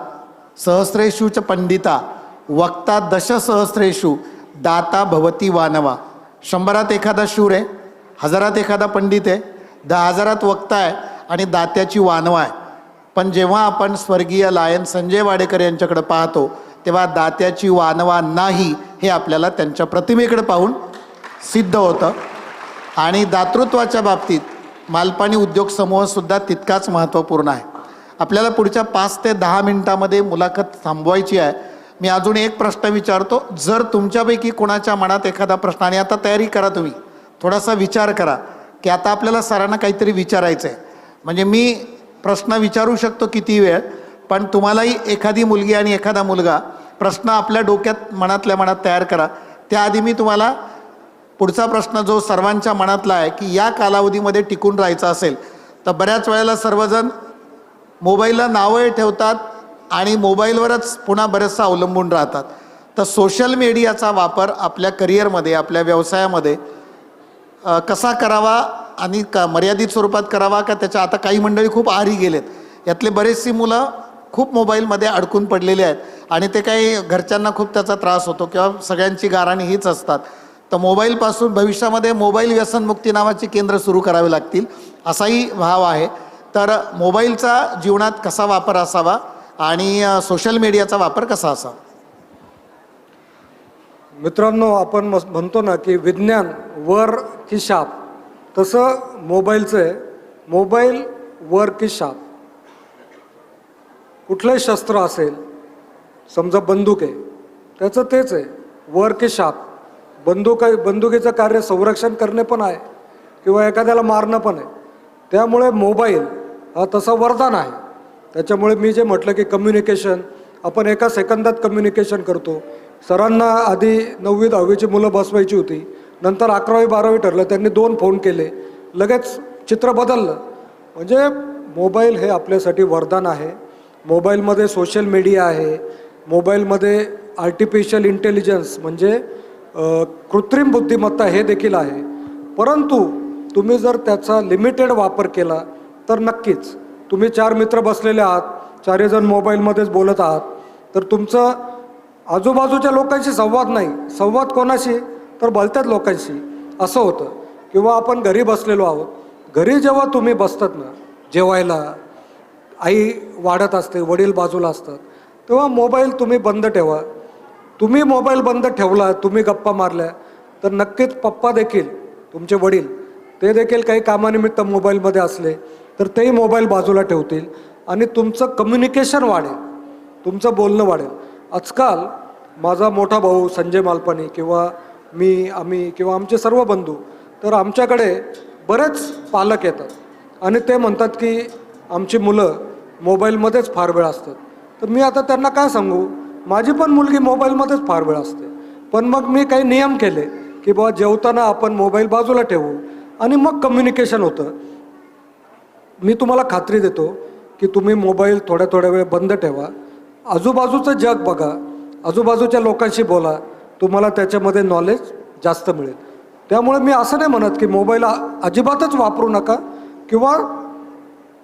सहस्रेषु च पंडिता वक्ता दशसहस्रेषु दाता भवती वानवा. 100त एखादा शूर आहे, 1000त एखादा पंडित आहे, 10,000त वक्ता आहे आणि दात्याची वानवा आहे. पण जेव्हा आपण स्वर्गीय लायन संजय वाडेकर यांच्याकडे पाहतो तेव्हा दात्याची वानवा नाही हे आपल्याला त्यांच्या प्रतिमेकडे पाहून सिद्ध होतं. आणि दातृत्वाच्या बाबतीत मालपाणी उद्योग समूहसुद्धा तितकाच महत्त्वपूर्ण आहे. आपल्याला पुढच्या 5 ते 10 मिनिटामध्ये मुलाखत थांबवायची आहे. मी अजून एक प्रश्न विचारतो. जर तुमच्यापैकी कोणाच्या मनात एखादा प्रश्न, आणि आता तयारी करा, तुम्ही थोडासा विचार करा की आता आपल्याला सरांना काहीतरी विचारायचं आहे. म्हणजे मी प्रश्न विचारू शकतो किती वेळ, पण तुम्हालाही एखादी मुलगी आणि एखादा मुलगा प्रश्न आपल्या डोक्यात मनातल्या मनात तयार करा. त्याआधी मी तुम्हाला पुढचा प्रश्न जो सर्वांच्या मनातला आहे की या कालावधीमध्ये टिकून राहायचं असेल तर बऱ्याच वेळेला सर्वजण मोबाईलला नावं ठेवतात आणि मोबाईलवरच पुन्हा बरेचसा अवलंबून राहतात. तर सोशल मीडियाचा वापर आपल्या करिअरमध्ये, आपल्या व्यवसायामध्ये कसा करावा आणि मर्यादित स्वरूपात करावा का त्याच्या, आता काही मंडळी खूप आहारी गेलेत, यातले बरेचशी मुलं खूप मोबाईलमध्ये अडकून पडलेले आहेत आणि ते काही घरच्यांना खूप त्याचा त्रास होतो किंवा सगळ्यांची गाराणी हीच असतात. तर मोबाईलपासून भविष्यामध्ये मोबाईल व्यसनमुक्ती नावाची केंद्र सुरू करावी लागतील असाही भाव आहे. तर मोबाईलचा जीवनात कसा वापर असावा आणि सोशल मीडियाचा वापर कसा असावा? मित्रांनो, आपण म्हणतो ना की विज्ञान वर की शाप, तसं मोबाईलचं आहे. मोबाईल वर की शाप. कुठलंही शस्त्र असेल, समजा बंदूक आहे, त्याचं तेच आहे, वर की शाप. बंदुकीचं कार्य संरक्षण करणे पण आहे किंवा एखाद्याला मारणं पण आहे. त्यामुळे मोबाईल हा तसा वरदान आहे. त्याच्यामुळे मी जे म्हटलं की कम्युनिकेशन, आपण एका सेकंदात कम्युनिकेशन करतो. सरांना आधी 9वी 10वीची मुलं बसवायची होती, नंतर 11वी 12वी ठरलं, त्यांनी 2 फोन केले, लगेच चित्र बदललं. म्हणजे मोबाईल हे आपल्यासाठी वरदान आहे. मोबाईलमध्ये सोशल मीडिया आहे, मोबाईलमध्ये आर्टिफिशियल इंटेलिजन्स म्हणजे कृत्रिम बुद्धिमत्ता हे देखील आहे. परंतु तुम्ही जर त्याचा लिमिटेड वापर केला तर नक्कीच, तुम्ही 4 मित्र बसलेले आहात, 4 जण मोबाईलमध्येच बोलत आहात, तर तुमचं आजूबाजूच्या लोकांशी संवाद नाही. संवाद कोणाशी? तर भलत्याच लोकांशी असं होतं. किंवा आपण घरी बसलेलो आहोत, घरी जेव्हा तुम्ही बसतात ना जेवायला, आई वाढत असते, वडील बाजूला असतात, तेव्हा मोबाईल तुम्ही बंद ठेवा. तुम्ही मोबाईल बंद ठेवला, तुम्ही गप्पा मारल्या, तर नक्कीच पप्पा देखील, तुमचे वडील, ते देखील काही कामानिमित्त मोबाईलमध्ये असले तर तेही मोबाईल बाजूला ठेवतील आणि तुमचं कम्युनिकेशन वाढेल, तुमचं बोलणं वाढेल. आजकाल माझा मोठा भाऊ संजय मालपाणी किंवा आम्ही किंवा आमचे सर्व बंधू, तर आमच्याकडे बरेच पालक येतात आणि ते म्हणतात की आमची मुलं मोबाईलमध्येच फार वेळ असतात. तर मी आता त्यांना काय सांगू, माझी पण मुलगी मोबाईलमध्येच फार वेळ असते. पण मग मी काही नियम केले की बाबा जेवताना आपण मोबाईल बाजूला ठेवू आणि मग कम्युनिकेशन होतं. मी तुम्हाला खात्री देतो की तुम्ही मोबाईल थोड्या वेळ बंद ठेवा, आजूबाजूचं जग बघा, आजूबाजूच्या लोकांशी बोला, तुम्हाला त्याच्यामध्ये नॉलेज जास्त मिळेल. त्यामुळे मी असं नाही म्हणत की मोबाईल अजिबातच वापरू नका किंवा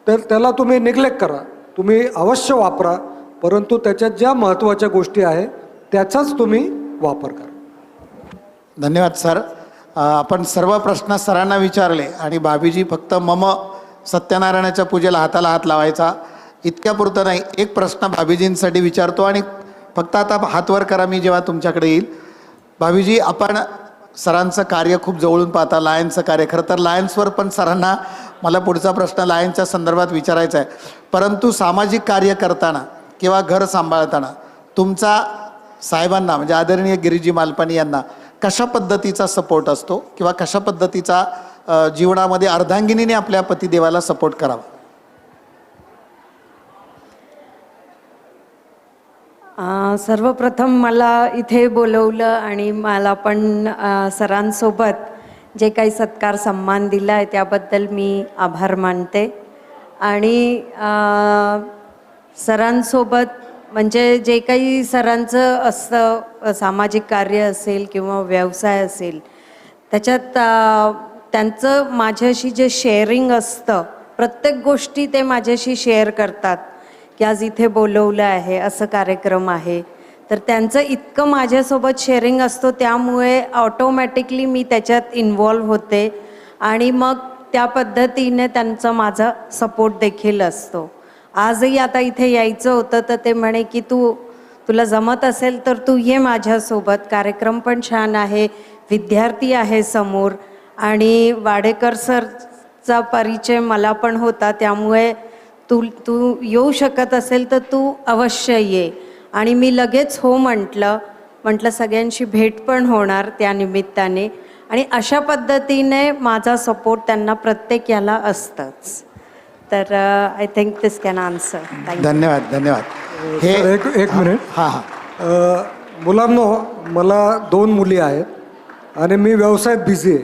त्याला तुम्ही निग्लेक्ट करा. तुम्ही अवश्य वापरा, परंतु त्याच्यात ज्या महत्त्वाच्या गोष्टी आहेत त्याचाच तुम्ही वापर करा. धन्यवाद सर. आपण सर्व प्रश्न सरांना विचारले आणि भाभीजी फक्त मम सत्यनारायणाच्या पूजेला हाताला हात लावायचा इतक्यापुरतं नाही. एक प्रश्न भाभीजींसाठी विचारतो आणि फक्त आता हात वर करा मी जेव्हा तुमच्याकडे येईल. भाभीजी, आपण सरांचं कार्य खूप जवळून पाहता, लायन्सचं कार्य. खरं तर लायन्सवर पण सरांना मला पुढचा प्रश्न लायन्सच्या संदर्भात विचारायचा आहे. परंतु सामाजिक कार्य करताना किंवा घर सांभाळताना तुमचा साहेबांना म्हणजे आदरणीय गिरीजी मालपानी यांना कशा पद्धतीचा सपोर्ट असतो किंवा कशा पद्धतीचा जीवनामध्ये अर्धांगिनीने आपल्या पतिदेवाला सपोर्ट करावा? सर्वप्रथम मला इथे बोलवलं आणि मला पण सरांसोबत जे काही सत्कार सन्मान दिला आहे त्याबद्दल मी आभार मानते. आणि सरांसोबत म्हणजे जे काही सरांचं असतं सामाजिक कार्य असेल किंवा व्यवसाय असेल त्याच्यात त्यांचं माझ्याशी जे शेअरिंग असतं, प्रत्येक गोष्टी ते माझ्याशी शेअर करतात की आज इथे बोलवलं आहे, असं कार्यक्रम आहे. तर त्यांचं इतकं माझ्यासोबत शेअरिंग असतो त्यामुळे ऑटोमॅटिकली मी त्याच्यात इन्वॉल्व होते आणि मग त्या पद्धतीने त्यांचा माझा सपोर्ट देखील असतो. आजही आता इथे यायचं होतं तर ते म्हणे की तुला जमत असेल तर तू ये माझ्यासोबत, कार्यक्रम पण छान आहे, विद्यार्थी आहे समोर आणि वाडेकर सरचा परिचय मला पण होता त्यामुळे तू येऊ शकत असेल तर तू अवश्य ये. आणि मी लगेच हो म्हटलं सगळ्यांशी भेट पण होणार त्या निमित्ताने. आणि अशा पद्धतीने माझा सपोर्ट त्यांना प्रत्येक याला असतंच. तर I think this can answer. धन्यवाद. धन्यवाद. सर, एक मिनिट. हां. मुलांनो, मला 2 मुली आहेत आणि मी व्यवसायात बिझी आहे.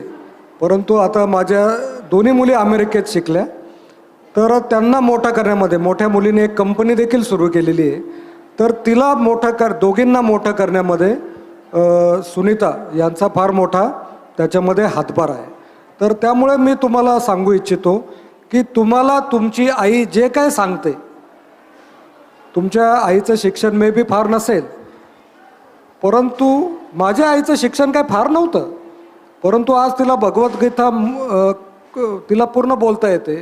परंतु आता माझ्या दोन्ही मुली अमेरिकेत शिकल्या, तर त्यांना मोठा करण्यामध्ये मोठ्या मुलीने एक कंपनी देखील सुरू केलेली आहे. तर तिला दोघींना मोठं करण्यामध्ये सुनीता यांचा फार मोठा त्याच्यामध्ये हातभार आहे. तर त्यामुळे मी तुम्हाला सांगू इच्छितो की तुम्हाला तुमची आई जे काय सांगते, तुमच्या आईचं शिक्षण मे बी फार नसेल, परंतु माझ्या आईचं शिक्षण काय फार नव्हतं, परंतु आज तिला भगवद्गीता तिला पूर्ण बोलता येते,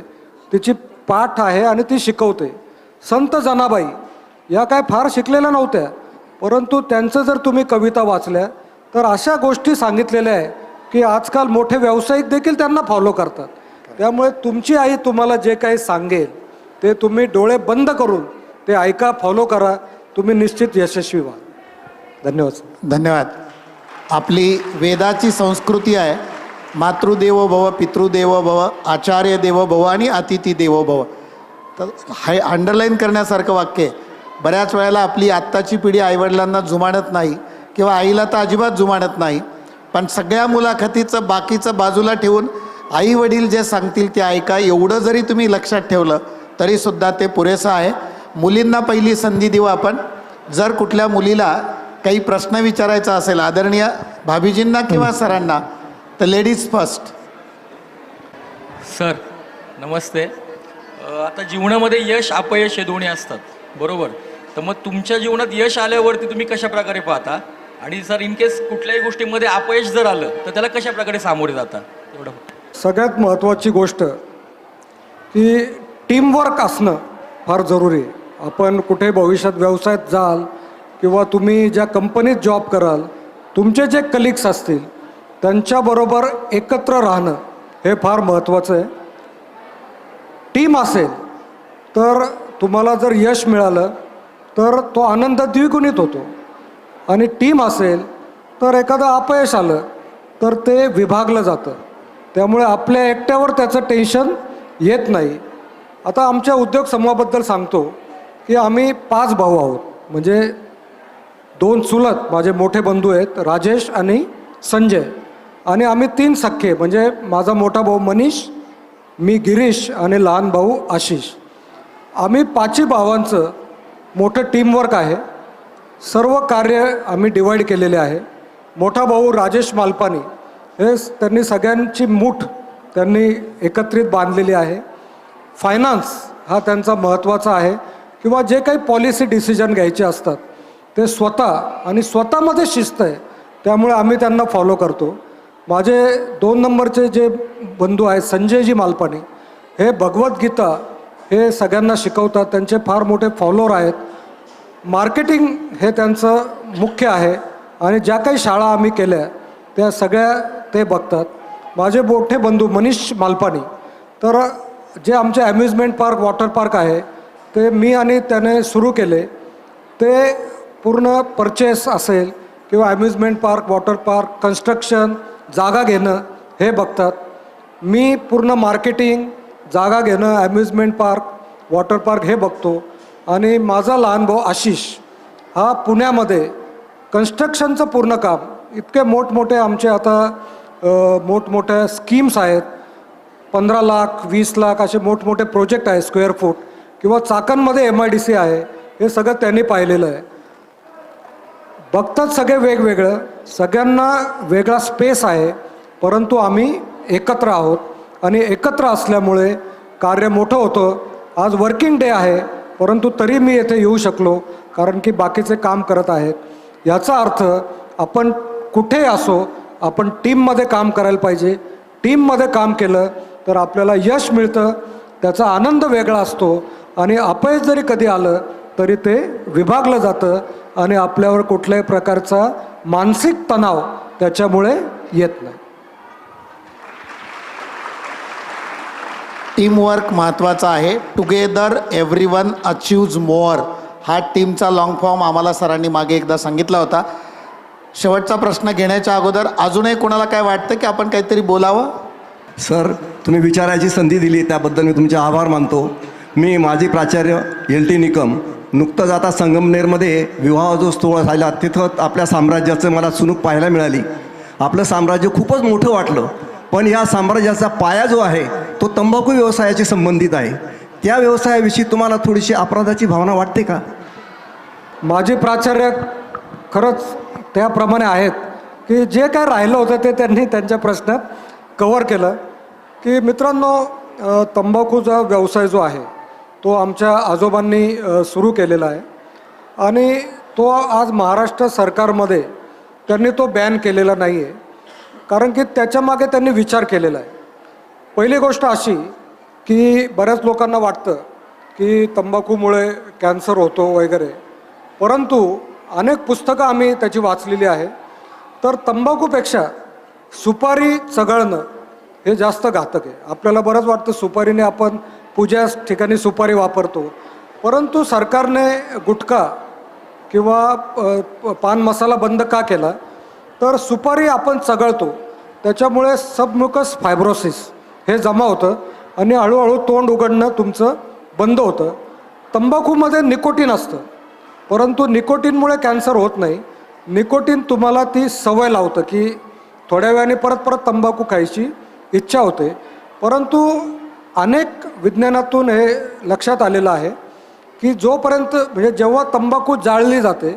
तिची पाठ आहे आणि ती शिकवते. संत जनाबाई या काय फार शिकलेल्या नव्हत्या, परंतु त्यांचं जर तुम्ही कविता वाचल्या तर अशा गोष्टी सांगितलेल्या आहे की आजकाल मोठे व्यावसायिक देखील त्यांना फॉलो करतात. त्यामुळे तुमची आई तुम्हाला जे काही सांगेल ते तुम्ही डोळे बंद करून ते ऐका, फॉलो करा, तुम्ही निश्चित यशस्वी व्हा. धन्यवाद. धन्यवाद. आपली वेदाची संस्कृती आहे, मातृदेवो भव, पितृदेवो भव, आचार्य देवो भव आणि अतिथी देवो भव. तर हे अंडरलाईन करण्यासारखं वाक्य आहे. बऱ्याच वेळेला आपली आत्ताची पिढी आईवडिलांना जुमानत नाही किंवा आईला तर अजिबात जुमानत नाही, पण सगळ्या मुलाखतीचं बाकीचं बाजूला ठेवून आई वडील जे सांगतील ते ऐका, एवढं जरी तुम्ही लक्षात ठेवलं तरीसुद्धा ते पुरेसं आहे. मुलींना पहिली संधी देऊ आपण. जर कुठल्या मुलीला काही प्रश्न विचारायचा असेल आदरणीय भाभीजींना किंवा सरांना, तर लेडीज फर्स्ट. सर नमस्ते. आता जीवनामध्ये यश अपयश हे दोन्ही असतात, बरोबर? तर मग तुमच्या जीवनात यश आल्यावरती तुम्ही कशा प्रकारे पाहता, आणि सर इन केस कुठल्याही गोष्टीमध्ये अपयश जर आलं तर त्याला कशा प्रकारे सामोरे जाता? एवढं. सगळ्यात महत्त्वाची गोष्ट की टीमवर्क असणं फार जरुरी आहे. आपण कुठे भविष्यात व्यवसायात जाल किंवा तुम्ही ज्या कंपनीत जॉब कराल, तुमचे जे कलिग्स असतील त्यांच्याबरोबर एकत्र राहणं हे फार महत्त्वाचं आहे. टीम असेल तर तुम्हाला जर यश मिळालं तर तो आनंद द्विगुणित होतो, आणि टीम असेल तर एखादं अपयश आलं तर ते विभागलं जातं. त्यामुळे आपल्या एकट्यावर त्याचं टेन्शन येत नाही. आता आमच्या उद्योग समूहाबद्दल सांगतो की आम्ही 5 भाऊ आहोत. म्हणजे 2 चुलत माझे मोठे बंधू आहेत, राजेश आणि संजय, आणि आम्ही 3 सख्खे, म्हणजे माझा मोठा भाऊ मनीष, मी गिरीश आणि लहान भाऊ आशिष. आम्ही 5 भावांचं मोठं टीमवर्क आहे. सर्व कार्य आम्ही डिवाईड केलेले आहे. मोठा भाऊ राजेश मालपानी हे त्यांनी सगळ्यांची मूठ त्यांनी एकत्रित बांधलेली आहे. फायनान्स हा त्यांचा महत्त्वाचा आहे किंवा जे काही पॉलिसी डिसिजन घ्यायचे असतात ते स्वतःमध्ये शिस्त आहे, त्यामुळे आम्ही त्यांना फॉलो करतो. माझे 2 नंबरचे जे बंधू आहेत संजयजी मालपाणी, हे भगवद्गीता हे सगळ्यांना शिकवतात, त्यांचे फार मोठे फॉलोअर आहेत. मार्केटिंग हे त्यांचं मुख्य आहे आणि ज्या काही शाळा आम्ही केल्या त्या सगळ्या ते बघतात. माझे मोठे बंधू मनीष मालपाणी, तर जे आमचे अम्युजमेंट पार्क वॉटर पार्क आहे ते मी आणि त्याने सुरू केले, ते पूर्ण परचेस असेल किंवा amusement park water park construction जागा घेणं हे बघतात. मी पूर्ण मार्केटिंग जागा घेणं अम्युजमेंट पार्क वॉटर पार्क हे बघतो. आणि माझा लहान भाऊ आशिष हा पुण्यामध्ये कन्स्ट्रक्शनचं पूर्ण काम, इतके मोठमोठे आमचे आता मोठमोठ्या स्कीम्स आहेत, 15 लाख 20 लाख असे मोठमोठे प्रोजेक्ट आहे स्क्वेअर फूट, किंवा चाकणमध्ये MIDC आहे, हे सगळं त्यांनी पाहिलेलं आहे. बघतात सगळे वेगवेगळं, सगळ्यांना वेगळा स्पेस आहे, परंतु आम्ही एकत्र आहोत आणि एकत्र असल्यामुळे कार्य मोठं होतं. आज वर्किंग डे आहे, परंतु तरी मी येथे येऊ शकलो कारण की बाकीचे काम करत आहेत. याचा अर्थ आपण कुठेही असो आपण टीममध्ये काम करायला पाहिजे. टीममध्ये काम केलं तर आपल्याला यश मिळतं, त्याचा आनंद वेगळा असतो आणि अपयश जरी कधी आलं तरी ते विभागलं जातं आणि आपल्यावर कुठल्याही प्रकारचा मानसिक तणाव त्याच्यामुळे येत नाही. टीमवर्क महत्त्वाचा आहे. टुगेदर एव्हरीवन अचीव्ज मोअर हा टीमचा लॉंग फॉर्म आम्हाला सरांनी मागे एकदा सांगितला होता. शेवटचा प्रश्न घेण्याच्या अगोदर अजूनही कोणाला काय वाटतं की आपण काहीतरी बोलावं? सर, तुम्ही विचारायची संधी दिली त्याबद्दल मी तुमचे आभार मानतो. मी माजी प्राचार्य LT निकम, नुकतंच आता संगमनेरमध्ये विवाह जो सोहळा झाला तिथं आपल्या साम्राज्याचं मला चुणूक पाहायला मिळाली. आपलं साम्राज्य खूपच मोठं वाटलं, पण या साम्राज्याचा पाया जो आहे तो तंबाखू व्यवसायाशी संबंधित आहे. त्या व्यवसायाविषयी तुम्हाला थोडीशी अपराधाची भावना वाटते का? माझे प्राचार्य खरंच त्याप्रमाणे आहेत की जे काय राहिलं होतं ते त्यांनी त्यांच्या प्रश्नात कवर केलं. की मित्रांनो, तंबाखूचा व्यवसाय जो आहे तो आमच्या आजोबांनी सुरू केलेला आहे आणि तो आज महाराष्ट्र सरकारमध्ये त्यांनी तो बॅन केलेला नाही आहे, कारण की त्याच्यामागे त्यांनी विचार केलेला आहे. पहिली गोष्ट अशी की बऱ्याच लोकांना वाटतं की तंबाखूमुळे कॅन्सर होतो वगैरे, परंतु अनेक पुस्तकं आम्ही त्याची वाचलेली आहे. तर तंबाखूपेक्षा सुपारी चघळणं हे जास्त घातक आहे. आपल्याला बरंच वाटतं सुपारीने आपण पूजा ठिकाणी सुपारी वापरतो, परंतु सरकारने गुटखा किंवा पान मसाला बंद का केला तर सुपारी आपण चघळतो त्याच्यामुळे सबम्युकस फायब्रोसिस हे जमा होतं आणि हळूहळू तोंड उघडणं तुमचं बंद होतं. तंबाखूमध्ये निकोटीन असतं, परंतु निकोटीनमुळे कॅन्सर होत नाही. निकोटीन तुम्हाला ती सवय लावतं की थोड्या वेळाने परत परत तंबाखू खायची इच्छा होते. परंतु अनेक विज्ञानातून हे लक्षात आलेलं आहे की जोपर्यंत म्हणजे जेव्हा तंबाखू जाळली जाते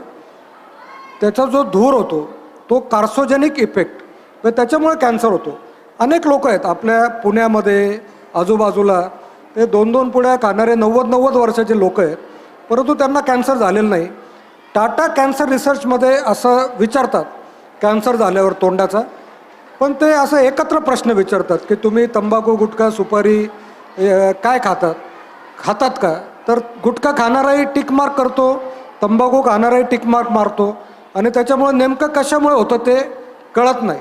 त्याचा जो धूर होतो तो कार्सोजेनिक इफेक्ट, त्याच्यामुळे कॅन्सर होतो. अनेक लोक आहेत आपल्या पुण्यामध्ये आजूबाजूला, ते 2-2 पुड्या खाणारे 90-90 वर्षाचे लोक आहेत, परंतु त्यांना कॅन्सर झालेलं नाही. टाटा कॅन्सर रिसर्चमध्ये असं विचारतात कॅन्सर झाल्यावर तोंडाचा, पण ते असं एकत्र प्रश्न विचारतात की तुम्ही तंबाखू गुटखा सुपारी काय खातात का? तर गुटखा खाणाराही टिक मार्क करतो, तंबाखू खाणाराही टिक मार्क मारतो आणि त्याच्यामुळे नेमकं कशामुळे होतं ते कळत नाही.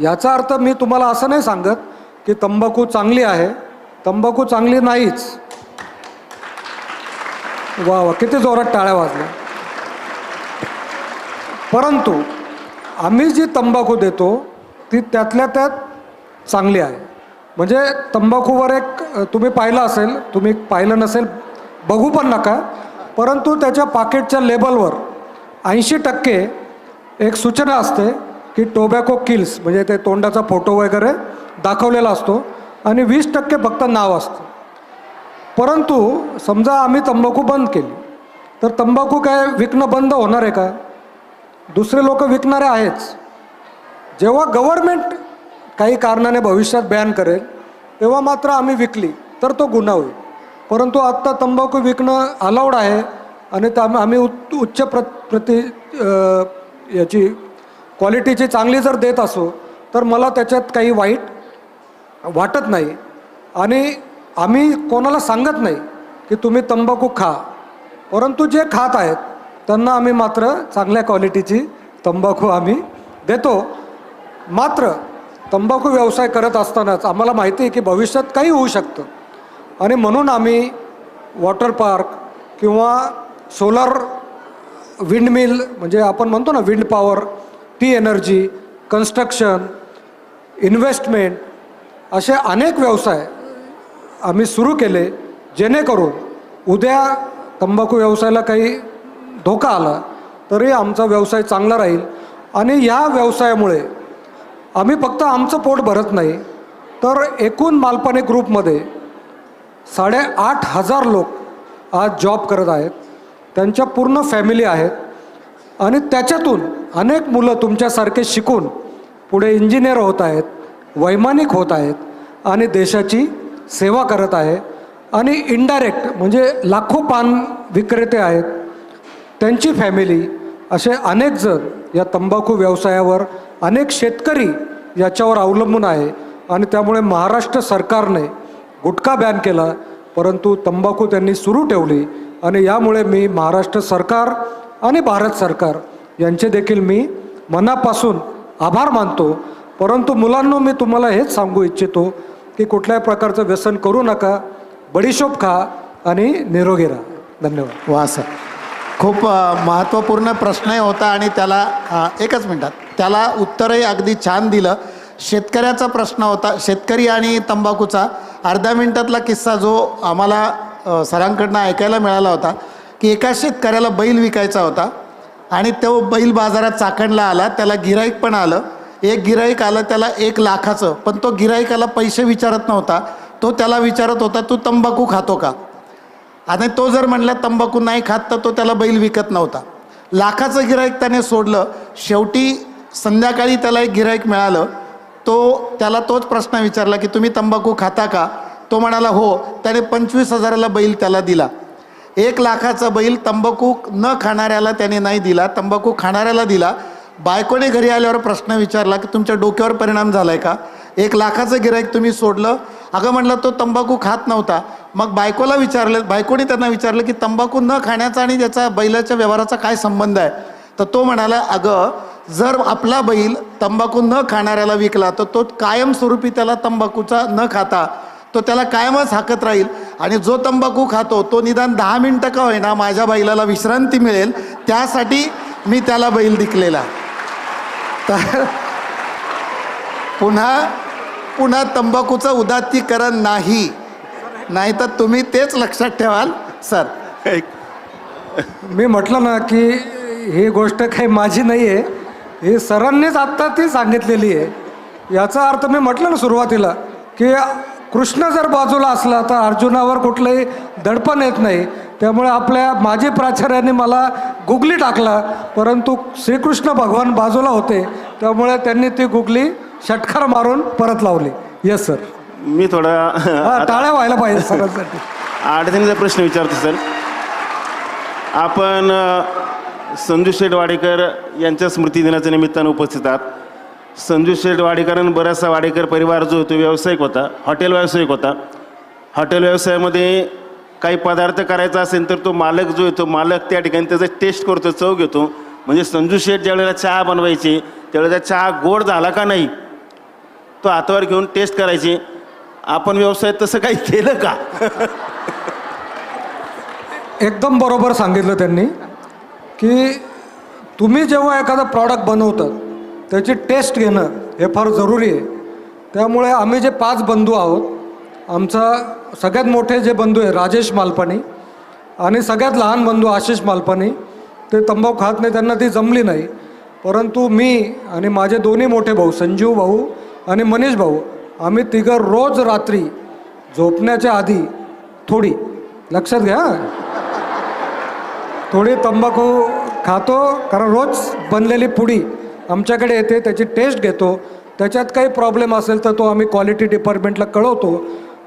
याचा अर्थ मी तुम्हाला असं नाही सांगत की तंबाखू चांगली आहे, तंबाखू चांगली नाहीच. वा वा, किती जोरात टाळ्या वाजल्या. परंतु आम्ही जी तंबाखू देतो ती त्यातल्या त्यात चांगली आहे. म्हणजे तंबाखूवर एक तुम्ही पाहिलं असेल, तुम्ही पाहिलं नसेल बघू पण नका, परंतु त्याच्या पाकिटच्या लेबलवर 80% एक सूचना असते की टोबॅको किल्स, म्हणजे ते तोंडाचा फोटो वगैरे दाखवलेला असतो आणि 20% फक्त नाव असतं. परंतु समजा आम्ही तंबाखू बंद केली तर तंबाखू काय विकणं बंद होणार आहे का? दुसरे लोक विकणारे आहेच. जेव्हा गव्हर्मेंट काही कारणाने भविष्यात बॅन करेल तेव्हा मात्र आम्ही विकली तर तो गुन्हा होईल. परंतु आत्ता तंबाखू विकणं अलाउड आहे आणि आम्ही उच्च याची क्वालिटीची चांगली जर देत असो तर मला त्याच्यात काही वाईट वाटत नाही. आणि आम्ही कोणाला सांगत नाही की तुम्ही तंबाखू खा, परंतु जे खात आहेत त्यांना आम्ही मात्र चांगल्या क्वालिटीची तंबाखू आम्ही देतो. मात्र तंबाखू व्यवसाय करत असतानाच आम्हाला माहिती आहे की भविष्यात काही होऊ शकतं आणि म्हणून आम्ही वॉटर पार्क किंवा सोलर विंडमिल म्हणजे आपण म्हणतो ना wind power, T energy, construction, investment असे अनेक व्यवसाय आम्ही सुरू केले जेणेकरून उद्या तंबाखू व्यवसायाला काही धोका आला तरी आमचा व्यवसाय चांगला राहील. आणि या व्यवसायामुळे आम्ही फक्त आमचं पोट भरत नाही तर एकूण मालपानी ग्रुपमध्ये 8,500 लोक आज जॉब करत आहेत, त्यांच्या पूर्ण फॅमिली आहेत आणि त्याच्यातून अनेक मुलं तुमच्यासारखे शिकून पुढे इंजिनियर होत आहेत, वैमानिक होत आहेत आणि देशाची सेवा करत आहे. आणि इनडायरेक्ट म्हणजे लाखो पान विक्रेते आहेत, त्यांची फॅमिली, असे अनेक जण या तंबाखू व्यवसायावर, अनेक शेतकरी याच्यावर अवलंबून आहे. आणि त्यामुळे महाराष्ट्र सरकारने गुटखा बॅन केला परंतु तंबाखू त्यांनी सुरू ठेवली. आणि यामुळे मी महाराष्ट्र सरकार आणि भारत सरकार यांचे देखील मी मनापासून आभार मानतो. परंतु मुलांनो, मी तुम्हाला हेच सांगू इच्छितो की कुठल्याही प्रकारचं व्यसन करू नका, बडीशोप खा आणि निरोगी राहा. धन्यवाद. वा सर, खूप महत्त्वपूर्ण प्रश्नही होता आणि त्याला एकच मिनटात त्याला उत्तरही अगदी छान दिलं. शेतकऱ्याचा प्रश्न होता, शेतकरी आणि तंबाखूचा. अर्ध्या मिनटातला किस्सा जो आम्हाला सरांकडनं ऐकायला मिळाला होता की एका शेतकऱ्याला बैल विकायचा होता आणि तो बैल बाजारात चाकणला आला, त्याला गिराईक पण आलं. एक गिराईक आलं त्याला 1 लाखाचं, पण तो गिराईकाला पैसे विचारत नव्हता. तो त्याला विचारत होता तू तंबाखू खातो का, आणि तो जर म्हणला तंबाखू नाही खात तर तो त्याला बैल विकत नव्हता. लाखाचं गिराईक त्याने सोडलं. शेवटी संध्याकाळी त्याला एक गिराईक मिळालं. त्याला तोच प्रश्न विचारला की तुम्ही तंबाखू खाता का, तो म्हणाला हो. त्याने 25,000ला बैल त्याला दिला. 1 लाखाचा बैल तंबाखू न खाणाऱ्याला त्याने नाही दिला, तंबाखू खाणाऱ्याला दिला. बायकोने घरी आल्यावर प्रश्न विचारला की तुमच्या डोक्यावर परिणाम झाला आहे का, 1 लाखाचं गिराईक तुम्ही सोडलं. अगं म्हटलं तो तंबाखू खात नव्हता. मग बायकोने त्यांना विचारलं की तंबाखू न खाण्याचा आणि त्याचा बैलाच्या व्यवहाराचा काय संबंध आहे. तर तो म्हणाला अगं जर आपला बैल तंबाखू न खाणाऱ्याला विकला तर तो कायमस्वरूपी त्याला तंबाखूचा न खाता तो त्याला कायमच हाकत राहील, आणि जो तंबाखू खातो तो निदान 10 मिनटं का होईना माझ्या बैलाला विश्रांती मिळेल त्यासाठी मी त्याला बैल विकलेला. तर पुन्हा तंबाखूचं उदात्तीकरण नाही, तर तुम्ही तेच लक्षात ठेवाल सर. मी म्हटलं ना की ही गोष्ट काही माझी नाही आहे, ही सरांनीच आत्ता ती सांगितलेली आहे. याचा अर्थ मी म्हटलं ना सुरुवातीला की कृष्ण जर बाजूला असला तर अर्जुनावर कुठलंही दडपण येत नाही. त्यामुळे माजी प्राचार्यांनी मला गुगली टाकला, परंतु श्रीकृष्ण भगवान बाजूला होते त्यामुळे त्यांनी ती गुगली षटकार मारून परत लावली. Yes sir. मी थोडा टाळ्या व्हायला पाहिजे सरांसाठी. अडचणीचा प्रश्न विचारतो सर. आपण संजू शेठ वाडेकर यांच्या स्मृतिदिनाच्या निमित्तानं उपस्थित आहात. संजू शेठ वाडेकरांना बराचसा वाडेकर परिवार जो तो व्यावसायिक होता, हॉटेल व्यावसायिक होता. हॉटेल व्यवसायामध्ये काही पदार्थ करायचा असेल तर तो मालक जो आहे तो मालक त्या ठिकाणी त्याचा टेस्ट करतो, चव घेतो. म्हणजे संजू शेठ ज्यावेळेला चहा बनवायचे त्यावेळेला चहा गोड झाला का नाही तो हातावर घेऊन टेस्ट करायचे. आपण व्यवसायात तसं काही केलं का? एकदम बरोबर सांगितलं त्यांनी की तुम्ही जेव्हा एखादं प्रॉडक्ट बनवतात त्याची टेस्ट घेणं हे फार जरुरी आहे. त्यामुळे आम्ही जे 5 बंधू आहोत, आमचा सगळ्यात मोठे जे बंधू आहे राजेश मालपानी आणि सगळ्यात लहान बंधू आशिष मालपानी, ते तंबाखू खात नाही, त्यांना ती जमली नाही. परंतु मी आणि माझे दोन्ही मोठे भाऊ संजीव भाऊ आणि मनीष भाऊ आम्ही तिघं रोज रात्री झोपण्याच्या आधी थोडी, लक्षात घ्या, थोडी तंबाखू खातो. कारण रोज बनलेली पुडी आमच्याकडे येते, त्याची टेस्ट घेतो, त्याच्यात काही प्रॉब्लेम असेल तर तो आम्ही क्वालिटी डिपार्टमेंटला कळवतो.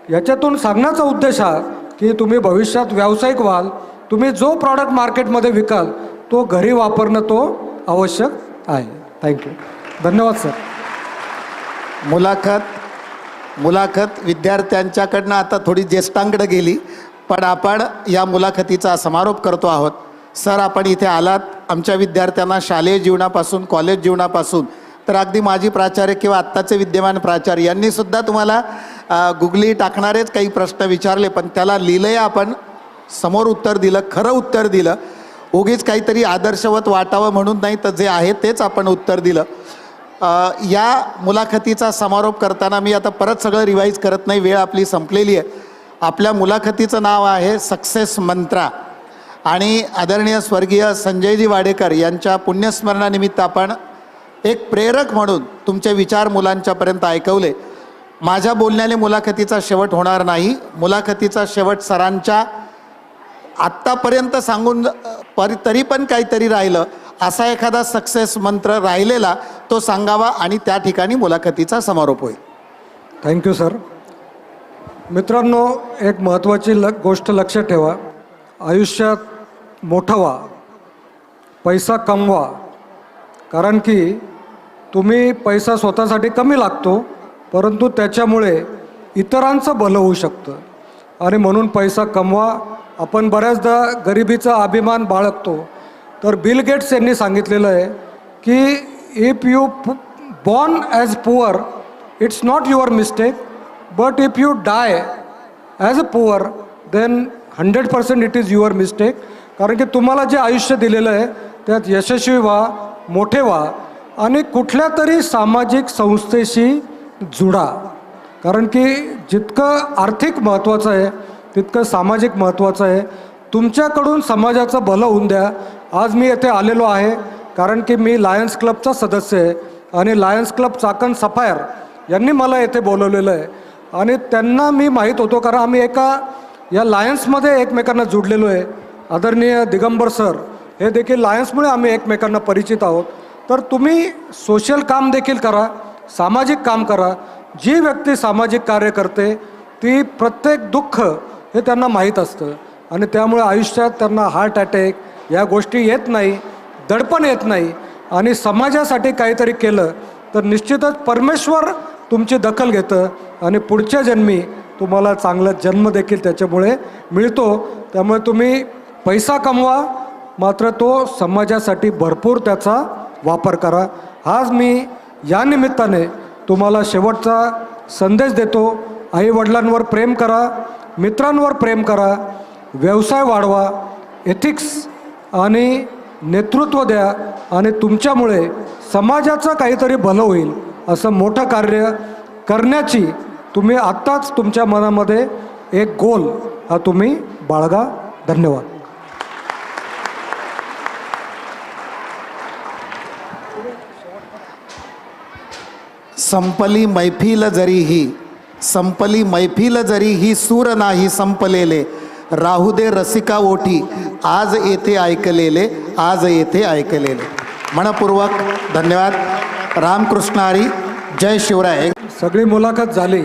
याच्यातून सांगण्याचा उद्देश हा की तुम्ही भविष्यात व्यावसायिक व्हाल, तुम्ही जो प्रॉडक्ट मार्केटमध्ये विकाल तो घरी वापरणं तो आवश्यक आहे. थँक्यू. धन्यवाद सर. मुलाखत विद्यार्थ्यांच्याकडनं आता थोडी ज्येष्ठांकडे गेली, पण आपण या मुलाखतीचा समारोप करतो आहोत. सर, आपण इथे आलात, आमच्या विद्यार्थ्यांना शालेय जीवनापासून कॉलेज जीवनापासून तर अगदी माजी प्राचार्य किंवा आत्ताचे विद्यमान प्राचार्य यांनीसुद्धा तुम्हाला गुगली टाकणारेच काही प्रश्न विचारले, पण त्याला लिहिलंय आपण समोर उत्तर दिलं, खरं उत्तर दिलं. उगीच काहीतरी आदर्शवत वाटावं म्हणून नाही, तर जे आहे तेच आपण उत्तर दिलं. या मुलाखतीचा समारोप करताना मी आता परत सगळं रिवाईज करत नाही, वेळ आपली संपलेली आहे. आपल्या मुलाखतीचं नाव आहे सक्सेस मंत्रा आणि आदरणीय स्वर्गीय संजयजी वाडेकर यांच्या पुण्यस्मरणानिमित्त आपण एक प्रेरक म्हणून तुमचे विचार मुलांच्यापर्यंत ऐकवले. माझ्या बोलण्याने मुलाखतीचा शेवट होणार नाही. मुलाखतीचा शेवट सरांच्या आत्तापर्यंत सांगून तरी पण काहीतरी राहिलं असा एखादा सक्सेस मंत्र राहिलेला तो सांगावा आणि त्या ठिकाणी मुलाखतीचा समारोप होईल. Thank you sir. मित्रांनो, एक महत्त्वाची गोष्ट लक्षात ठेवा. आयुष्यात मोठं व्हा, पैसा कमवा, कारण की तुम्ही पैसा स्वतःसाठी कमी लागतो, परंतु त्याच्यामुळे इतरांचं भलं होऊ शकतं आणि म्हणून पैसा कमवा. आपण बऱ्याचदा गरिबीचा अभिमान बाळगतो, तर बिल गेट्स यांनी सांगितलेलं आहे की if you born as poor it's not your mistake, but if you die as a poor then 100% it is your mistake. कारण की तुम्हाला जे आयुष्य दिलेलं आहे त्यात यशस्वी व्हा, मोठे व्हा आणि कुठल्या तरी सामाजिक संस्थेशी जुडा. कारण की जितकं आर्थिक महत्त्वाचं आहे तितकं सामाजिक महत्त्वाचं आहे. तुमच्याकडून समाजाचं भलं होऊन द्या. आज मी येथे आलेलो आहे कारण की मी लायन्स क्लबचा सदस्य आहे आणि लायन्स क्लब चाकण सफायर यांनी मला येथे बोलवलेलं आहे आणि त्यांना मी माहीत होतो कारण आम्ही या लायन्समध्ये एकमेकांना जुडलेलो आहे. आदरणीय दिगंबर सर हे देखील लायन्समुळे आम्ही एकमेकांना परिचित आहोत. तर तुम्ही सोशल काम देखील करा, सामाजिक काम करा. जी व्यक्ती सामाजिक कार्य करते ती प्रत्येक दुःख हे त्यांना माहीत असतं आणि त्यामुळे आयुष्यात त्यांना हार्ट अटॅक या गोष्टी येत नाही, दडपण येत नाही आणि समाजासाठी काहीतरी केलं तर निश्चितच परमेश्वर तुमची दखल घेतं आणि पुढच्या जन्मी तुम्हाला चांगला जन्म देखील त्याच्यामुळे मिळतो. त्यामुळे तुम्ही पैसा कमवा, मात्र तो समाजासाठी भरपूर त्याचा वापर करा. आज मी या निमित्ताने तुम्हाला शेवटचा संदेश देतो. आईवडिलांवर प्रेम करा, मित्रांवर प्रेम करा, व्यवसाय वाढवा, एथिक्स आणि नेतृत्व द्या आणि तुमच्यामुळे समाजाचं काहीतरी भलं होईल असं मोठं कार्य करण्याची तुम्ही आत्ताच तुमच्या मनामध्ये एक गोल हा तुम्ही बाळगा. धन्यवाद. संपली मैफिल जरी ही सूर नाही संपलेले, राहू दे रसिका ओठी आज येथे ऐकलेले. मनपूर्वक धन्यवाद. रामकृष्ण हरी. जय शिवराय. सगळी मुलाखत झाली,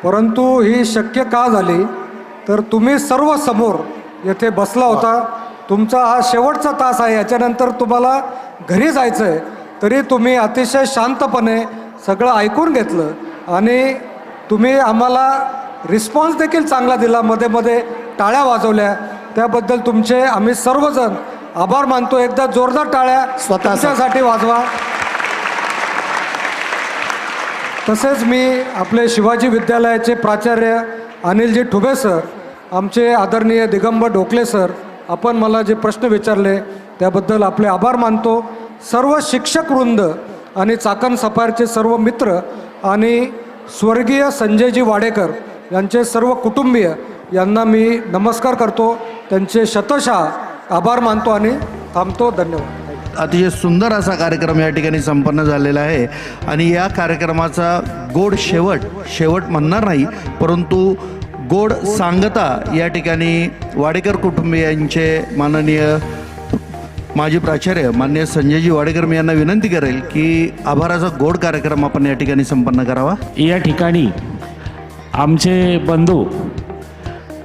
परंतु ही शक्य का झाली तर तुम्ही सर्व समोर येथे बसला होता. तुमचा हा शेवटचा तास आहे, याच्यानंतर तुम्हाला घरी जायचं आहे, तरी तुम्ही अतिशय शांतपणे सगळं ऐकून घेतलं आणि तुम्ही आम्हाला रिस्पॉन्स देखील चांगला दिला, मध्ये मध्ये टाळ्या वाजवल्या, त्याबद्दल तुमचे आम्ही सर्वजण आभार मानतो. एकदा जोरदार टाळ्या स्वतःसाठी वाजवा. तसेच मी आपले शिवाजी विद्यालयाचे प्राचार्य अनिलजी ठुबे सर, आमचे आदरणीय दिगंबर ढोकले सर, आपण मला जे प्रश्न विचारले त्याबद्दल आपले आभार मानतो. सर्व शिक्षक वृंद आणि चाकण सफायरचे सर्व मित्र आणि स्वर्गीय संजयजी वाडेकर यांचे सर्व कुटुंबीय यांना मी नमस्कार करतो, त्यांचे शतशः आभार मानतो आणि थांबतो. धन्यवाद. अतिशय सुंदर असा कार्यक्रम या ठिकाणी संपन्न झालेला आहे आणि या कार्यक्रमाचा गोड शेवट म्हणणार नाही, परंतु गोड सांगता या ठिकाणी वाडेकर कुटुंबियांचे माननीय माजी प्राचार्य मान्य संजयजी वाडेकर मी यांना विनंती करेल की आभाराचा गोड कार्यक्रम आपण या ठिकाणी संपन्न करावा. या ठिकाणी आमचे बंधू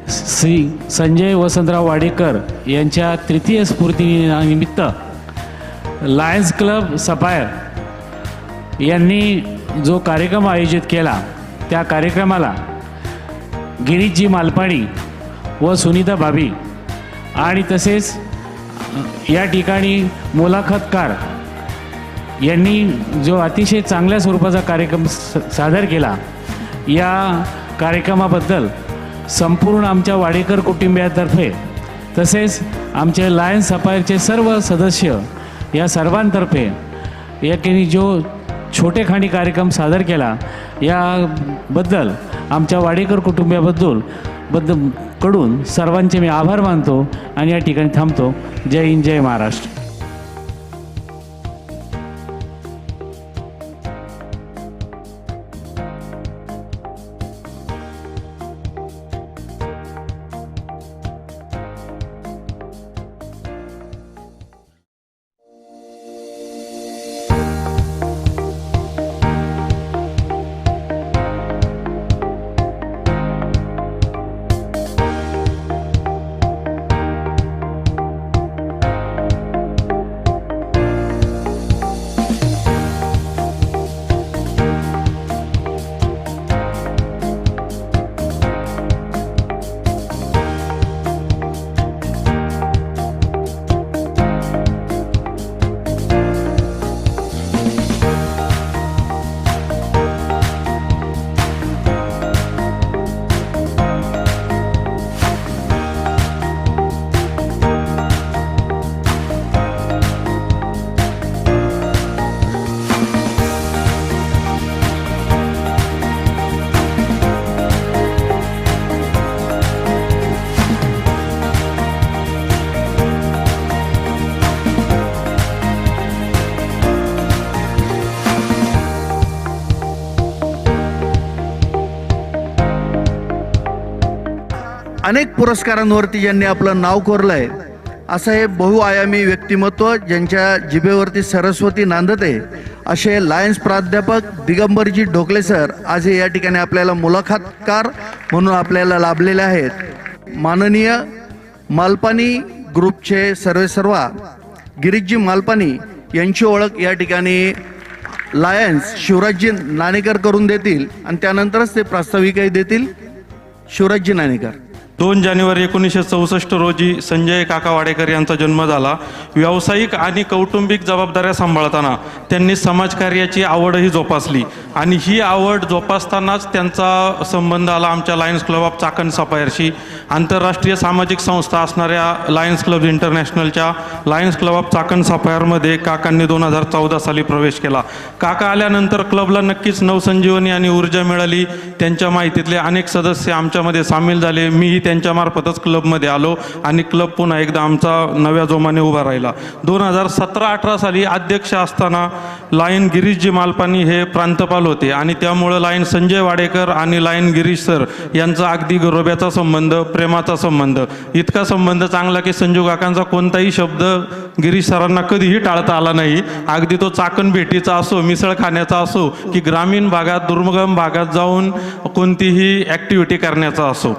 श्री संजय वसंतराव वाडेकर यांच्या तृतीय स्फूर्तीनिमित्त लायन्स क्लब सफायर यांनी जो कार्यक्रम आयोजित केला त्या कार्यक्रमाला गिरीशजी मालपाणी व सुनीता भाभी आणि तसेच या ठिकाणी मुलाखतकार यांनी जो अतिशय चांगल्या स्वरूपाचा कार्यक्रम सादर केला, या कार्यक्रमाबद्दल संपूर्ण आमच्या वाडेकर कुटुंबियातर्फे तसेच आमचे लायन्स सफायरचे सर्व सदस्य या सर्वांतर्फे याने जो छोटेखानी कार्यक्रम सादर केला याबद्दल आमच्या वाडेकर कडून सर्वांचे मी आभार मानतो आणि या ठिकाणी थांबतो. जय हिंद, जय महाराष्ट्र. अनेक पुरस्कारांवरती ज्यांनी आपलं नाव कोरलं आहे असं हे बहुआयामी व्यक्तिमत्व ज्यांच्या जिभेवरती सरस्वती नांदते असे लायन्स प्राध्यापक दिगंबरजी ढोकले सर आज हे या ठिकाणी आपल्याला मुलाखतकार म्हणून आपल्याला लाभलेले आहेत. माननीय मालपानी ग्रुपचे सर्वेसर्वा गिरीशजी मालपानी यांची ओळख या ठिकाणी लायन्स शिवराजजी नाणेकर करून देतील आणि त्यानंतरच ते प्रास्ताविकही देतील. शिवराजजी नाणेकर. 2 जानेवारी 1964 रोजी संजय काका वाडेकर यांचा जन्म झाला. व्यावसायिक आणि कौटुंबिक जबाबदाऱ्या सांभाळताना त्यांनी समाजकार्याची आवडही जोपासली आणि ही आवड जोपासतानाच त्यांचा संबंध आला आमच्या लायन्स क्लब ऑफ चाकण सफायरशी. आंतरराष्ट्रीय सामाजिक संस्था असणाऱ्या लायन्स क्लब इंटरनॅशनलच्या लायन्स क्लब ऑफ चाकण सफायरमध्ये काकांनी 2014 साली प्रवेश केला. काका आल्यानंतर क्लबला नक्कीच नवसंजीवनी आणि ऊर्जा मिळाली. त्यांच्या माहितीतले अनेक सदस्य आमच्यामध्ये सामील झाले. मीही त्यांच्यामार्फतच क्लबमध्ये आलो आणि क्लब पुन्हा एकदा आमचा नव्या जोमाने उभा राहिला. 2017-18 साली अध्यक्ष असताना लायन गिरीशजी मालपानी हे प्रांतपाल होते आणि त्यामुळं लायन संजय वाडेकर आणि लायन गिरीश सर यांचा अगदी घरोब्याचा संबंध, प्रेमाचा संबंध, इतका संबंध चांगला की संजू काकांचा कोणताही शब्द गिरीश सरांना कधीही टाळता आला नाही. अगदी तो चाकण भेटीचा असो, मिसळ खाण्याचा असो की ग्रामीण भागात, दुर्गम भागात जाऊन कोणतीही ॲक्टिव्हिटी करण्याचा असो.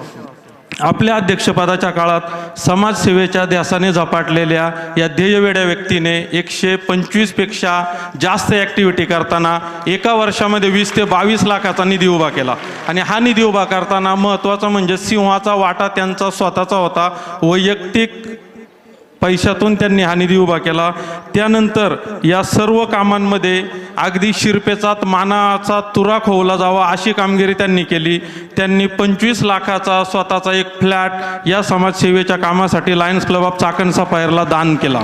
आपल्या अध्यक्षपदाच्या काळात समाजसेवेच्या ध्यासाने झपाटलेल्या या ध्येयवेड्या व्यक्तीने 125पेक्षा जास्त ॲक्टिव्हिटी करताना एका वर्षामध्ये 20 ते 22 लाखाचा निधी उभा केला. आणि हा निधी उभा करताना महत्त्वाचा म्हणजे सिंहाचा वाटा त्यांचा स्वतःचा होता. वैयक्तिक पैशातून त्यांनी हा निधी उभा केला. त्यानंतर या सर्व कामांमध्ये अगदी शिरपेचात मानाचा तुरा खोवला जावा अशी कामगिरी त्यांनी केली. त्यांनी 25 लाखाचा स्वतःचा एक फ्लॅट या समाजसेवेच्या कामासाठी लायन्स क्लब ऑफ चाकण सफायरला दान केला.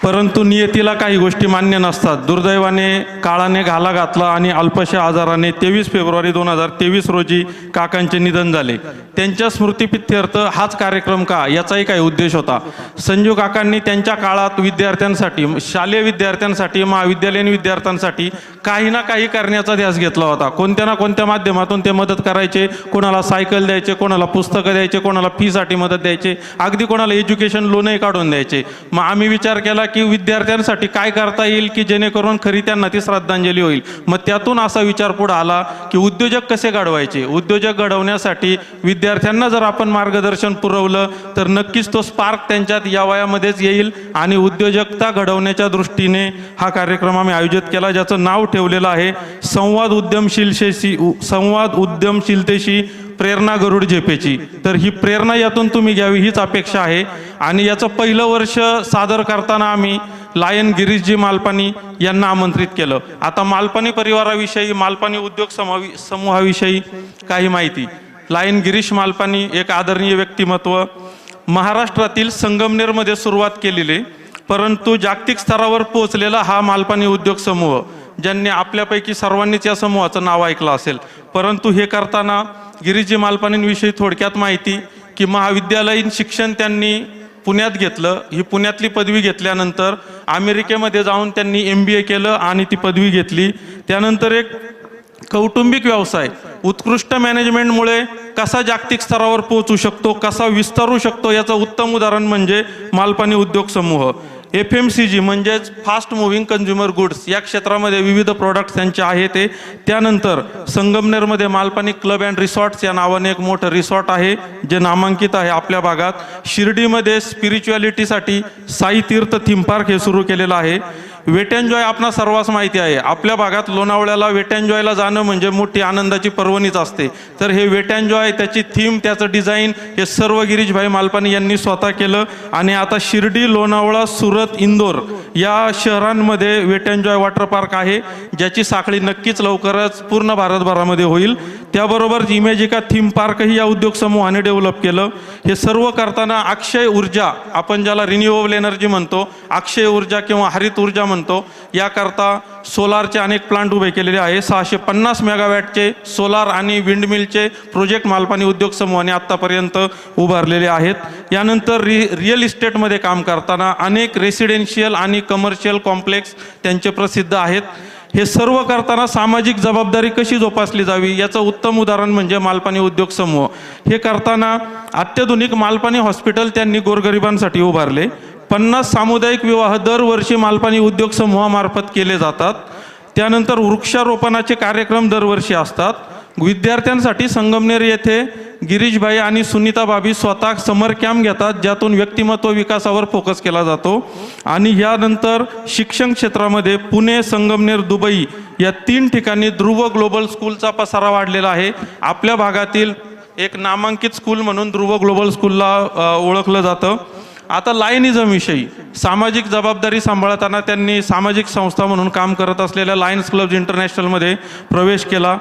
परंतु नियतीला काही गोष्टी मान्य नसतात. दुर्दैवाने काळाने घाला घातला आणि अल्पशा आजाराने 23 फेब्रुवारी 2023 रोजी काकांचे निधन झाले. त्यांच्या स्मृतिप्रित्यर्थ हाच कार्यक्रम का, याचाही काही उद्देश होता. संजू काकांनी त्यांच्या काळात विद्यार्थ्यांसाठी, शालेय विद्यार्थ्यांसाठी, महाविद्यालयीन विद्यार्थ्यांसाठी काही ना काही करण्याचा ध्यास घेतला होता. कोणत्या ना कोणत्या माध्यमातून ते मदत करायचे. कोणाला सायकल द्यायचे, कोणाला पुस्तकं द्यायचे, कोणाला फीसाठी मदत द्यायचे, अगदी कोणाला एज्युकेशन लोनही काढून द्यायचे. मग आम्ही विचार केला की विद्यार्थ्यांसाठी काय करता येईल की जेणेकरून खरी त्यांना ती श्रद्धांजली होईल. मग त्यातून असा विचार पुढे आला की उद्योजक कसे घडवायचे. उद्योजक घडवण्यासाठी विद्यार्थ्यांना जर आपण मार्गदर्शन पुरवलं तर नक्कीच तो स्पार्क त्यांच्यात या वयामध्येच येईल आणि उद्योजकता घडवण्याच्या दृष्टीने हा कार्यक्रम आम्ही आयोजित केला, ज्याचं नाव ठेवलेलं आहे संवाद उद्यमशीलतेशी प्रेरणा गरुड झेपेची. तर ही प्रेरणा यातून तुम्ही घ्यावी हीच अपेक्षा आहे. आणि याचं पहिलं वर्ष सादर करताना आम्ही लायन गिरीशजी मालपानी यांना आमंत्रित केलं. आता मालपानी परिवाराविषयी, मालपानी उद्योग समूहाविषयी काही माहिती. लायन गिरीश मालपानी एक आदरणीय व्यक्तिमत्व, महाराष्ट्रातील संगमनेरमध्ये सुरुवात केलेली परंतु जागतिक स्तरावर पोहोचलेला हा मालपानी उद्योग समूह, ज्यांनी आपल्यापैकी सर्वांनीच या समूहाचं नाव ऐकलं असेल. परंतु हे करताना गिरीशजी मालपानींविषयी थोडक्यात माहिती की महाविद्यालयीन शिक्षण त्यांनी पुण्यात घेतलं. ही पुण्यातली पदवी घेतल्यानंतर अमेरिकेमध्ये जाऊन त्यांनी MBA केलं आणि ती पदवी घेतली. त्यानंतर एक कौटुंबिक व्यवसाय उत्कृष्ट मॅनेजमेंटमुळे कसा जागतिक स्तरावर पोहोचू शकतो, कसा विस्तारू शकतो, याचं उत्तम उदाहरण म्हणजे मालपानी उद्योग समूह. FMCG म्हणजेच फास्ट मुव्हिंग कन्झ्युमर गुड्स या क्षेत्रामध्ये विविध प्रोडक्ट्स त्यांचे आहे ते. त्यानंतर संगमनेरमध्ये मालपानी क्लब अँड रिसॉर्ट्स या नावाने एक मोठं रिसॉर्ट आहे जे नामांकित आहे आपल्या भागात. शिर्डीमध्ये स्पिरिच्युअलिटीसाठी साई तीर्थ थीम पार्क हे सुरू केलेलं आहे. वेट एन्जॉय आपणा सर्वांस माहिती आहे. आपल्या भागात लोणावळ्याला वेट एन्जॉयला जाणं म्हणजे मोठी आनंदाची पर्वणीच असते. तर हे वेट एन्जॉय, त्याची थीम, त्याचं डिझाईन हे सर्व गिरीशभाई मालपानी यांनी स्वतः केलं. आणि आता शिर्डी, लोणावळा, सुरत, इंदोर या शहरांमध्ये वेट एन्जॉय वॉटर पार्क आहे, ज्याची साखळी नक्कीच लवकरच पूर्ण भारतभरामध्ये होईल. त्याबरोबर इमेजिका थीम पार्कही या उद्योग समूहाने डेव्हलप केलं. हे सर्व करताना अक्षय ऊर्जा, आपण ज्याला रिन्युएबल एनर्जी म्हणतो, अक्षय ऊर्जा किंवा हरित ऊर्जा म्हणतो, याकरता सोलारचे अनेक प्लांट उभे केलेले आहे. 650 मेगावॅटचे सोलार आणि विंडमिलचे प्रोजेक्ट मालपानी उद्योग समूहाने आत्तापर्यंत उभारलेले आहेत. यानंतर रिअल इस्टेटमध्ये काम करताना अनेक रेसिडेन्शियल आणि कमर्शियल कॉम्प्लेक्स त्यांचे प्रसिद्ध आहेत. हे सर्व करताना सामाजिक जबाबदारी कशी जोपासली जावी याचं उत्तम उदाहरण म्हणजे मालपानी उद्योग समूह. हे करताना अत्याधुनिक मालपानी हॉस्पिटल त्यांनी गोरगरिबांसाठी उभारले. 50 सामुदायिक विवाह दरवर्षी मालपानी उद्योग समूहामार्फत केले जातात. त्यानंतर वृक्षारोपणाचे कार्यक्रम दरवर्षी असतात. विद्यार्थ्यांसाठी संगमनेर येथे गिरीशभाई आणि सुनीता भाभी स्वतः समर कॅम्प घेतात, ज्यातून व्यक्तिमत्व विकासावर फोकस केला जातो. आणि यानंतर शिक्षण क्षेत्रामध्ये पुणे, संगमनेर, दुबई या 3 ठिकाणी ध्रुव ग्लोबल स्कूलचा पसारा वाढलेला आहे. आपल्या भागातील एक नामांकित स्कूल म्हणून ध्रुव ग्लोबल स्कूलला ओळखलं जातं. आता लायनिझमविषयी सामाजिक जबाबदारी सांभाळताना त्यांनी सामाजिक संस्था म्हणून काम करत असलेल्या लायन्स क्लब इंटरनॅशनलमध्ये प्रवेश केला.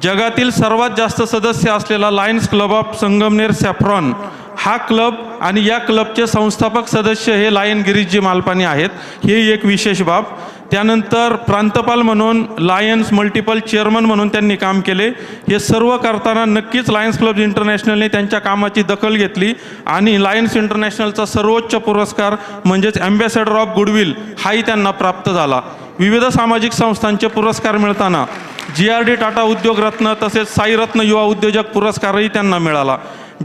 जगातील सर्वात जास्त सदस्य असलेला Lions club of Sangamner saffron हा क्लब आणि या क्लबचे संस्थापक सदस्य हे लायन गिरीशजी मालपानी आहेत, हे एक विशेष बाब. त्यानंतर प्रांतपाल म्हणून लायन्स मल्टिपल चेअरमन म्हणून त्यांनी काम केले. हे सर्व करताना नक्कीच लायन्स क्लब इंटरनॅशनलने त्यांच्या कामाची दखल घेतली आणि लायन्स इंटरनॅशनलचा सर्वोच्च पुरस्कार म्हणजेच ॲम्बॅसेडर ऑफ गुडविल हाही त्यांना प्राप्त झाला. विविध सामाजिक संस्थांचे पुरस्कार मिळताना GRD टाटा उद्योग रत्न तसेच साईरत्न युवा उद्योजक पुरस्कारही त्यांना मिळाला.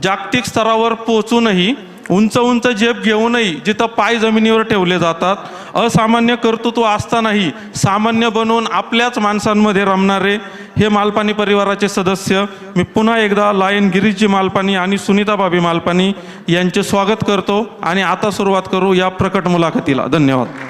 जागतिक स्तरावर पोहोचूनही उंच उंच झेप घेऊनही जिथं पाय जमिनीवर ठेवले जातात, असामान्य कर्तृत्व असतानाही सामान्य बनवून आपल्याच माणसांमध्ये रमणारे हे मालपानी परिवाराचे सदस्य मी पुन्हा एकदा लायन गिरीशजी मालपानी आणि सुनीता भाभी मालपानी यांचे स्वागत करतो. आणि आता सुरुवात करू या प्रकट मुलाखतीला. धन्यवाद.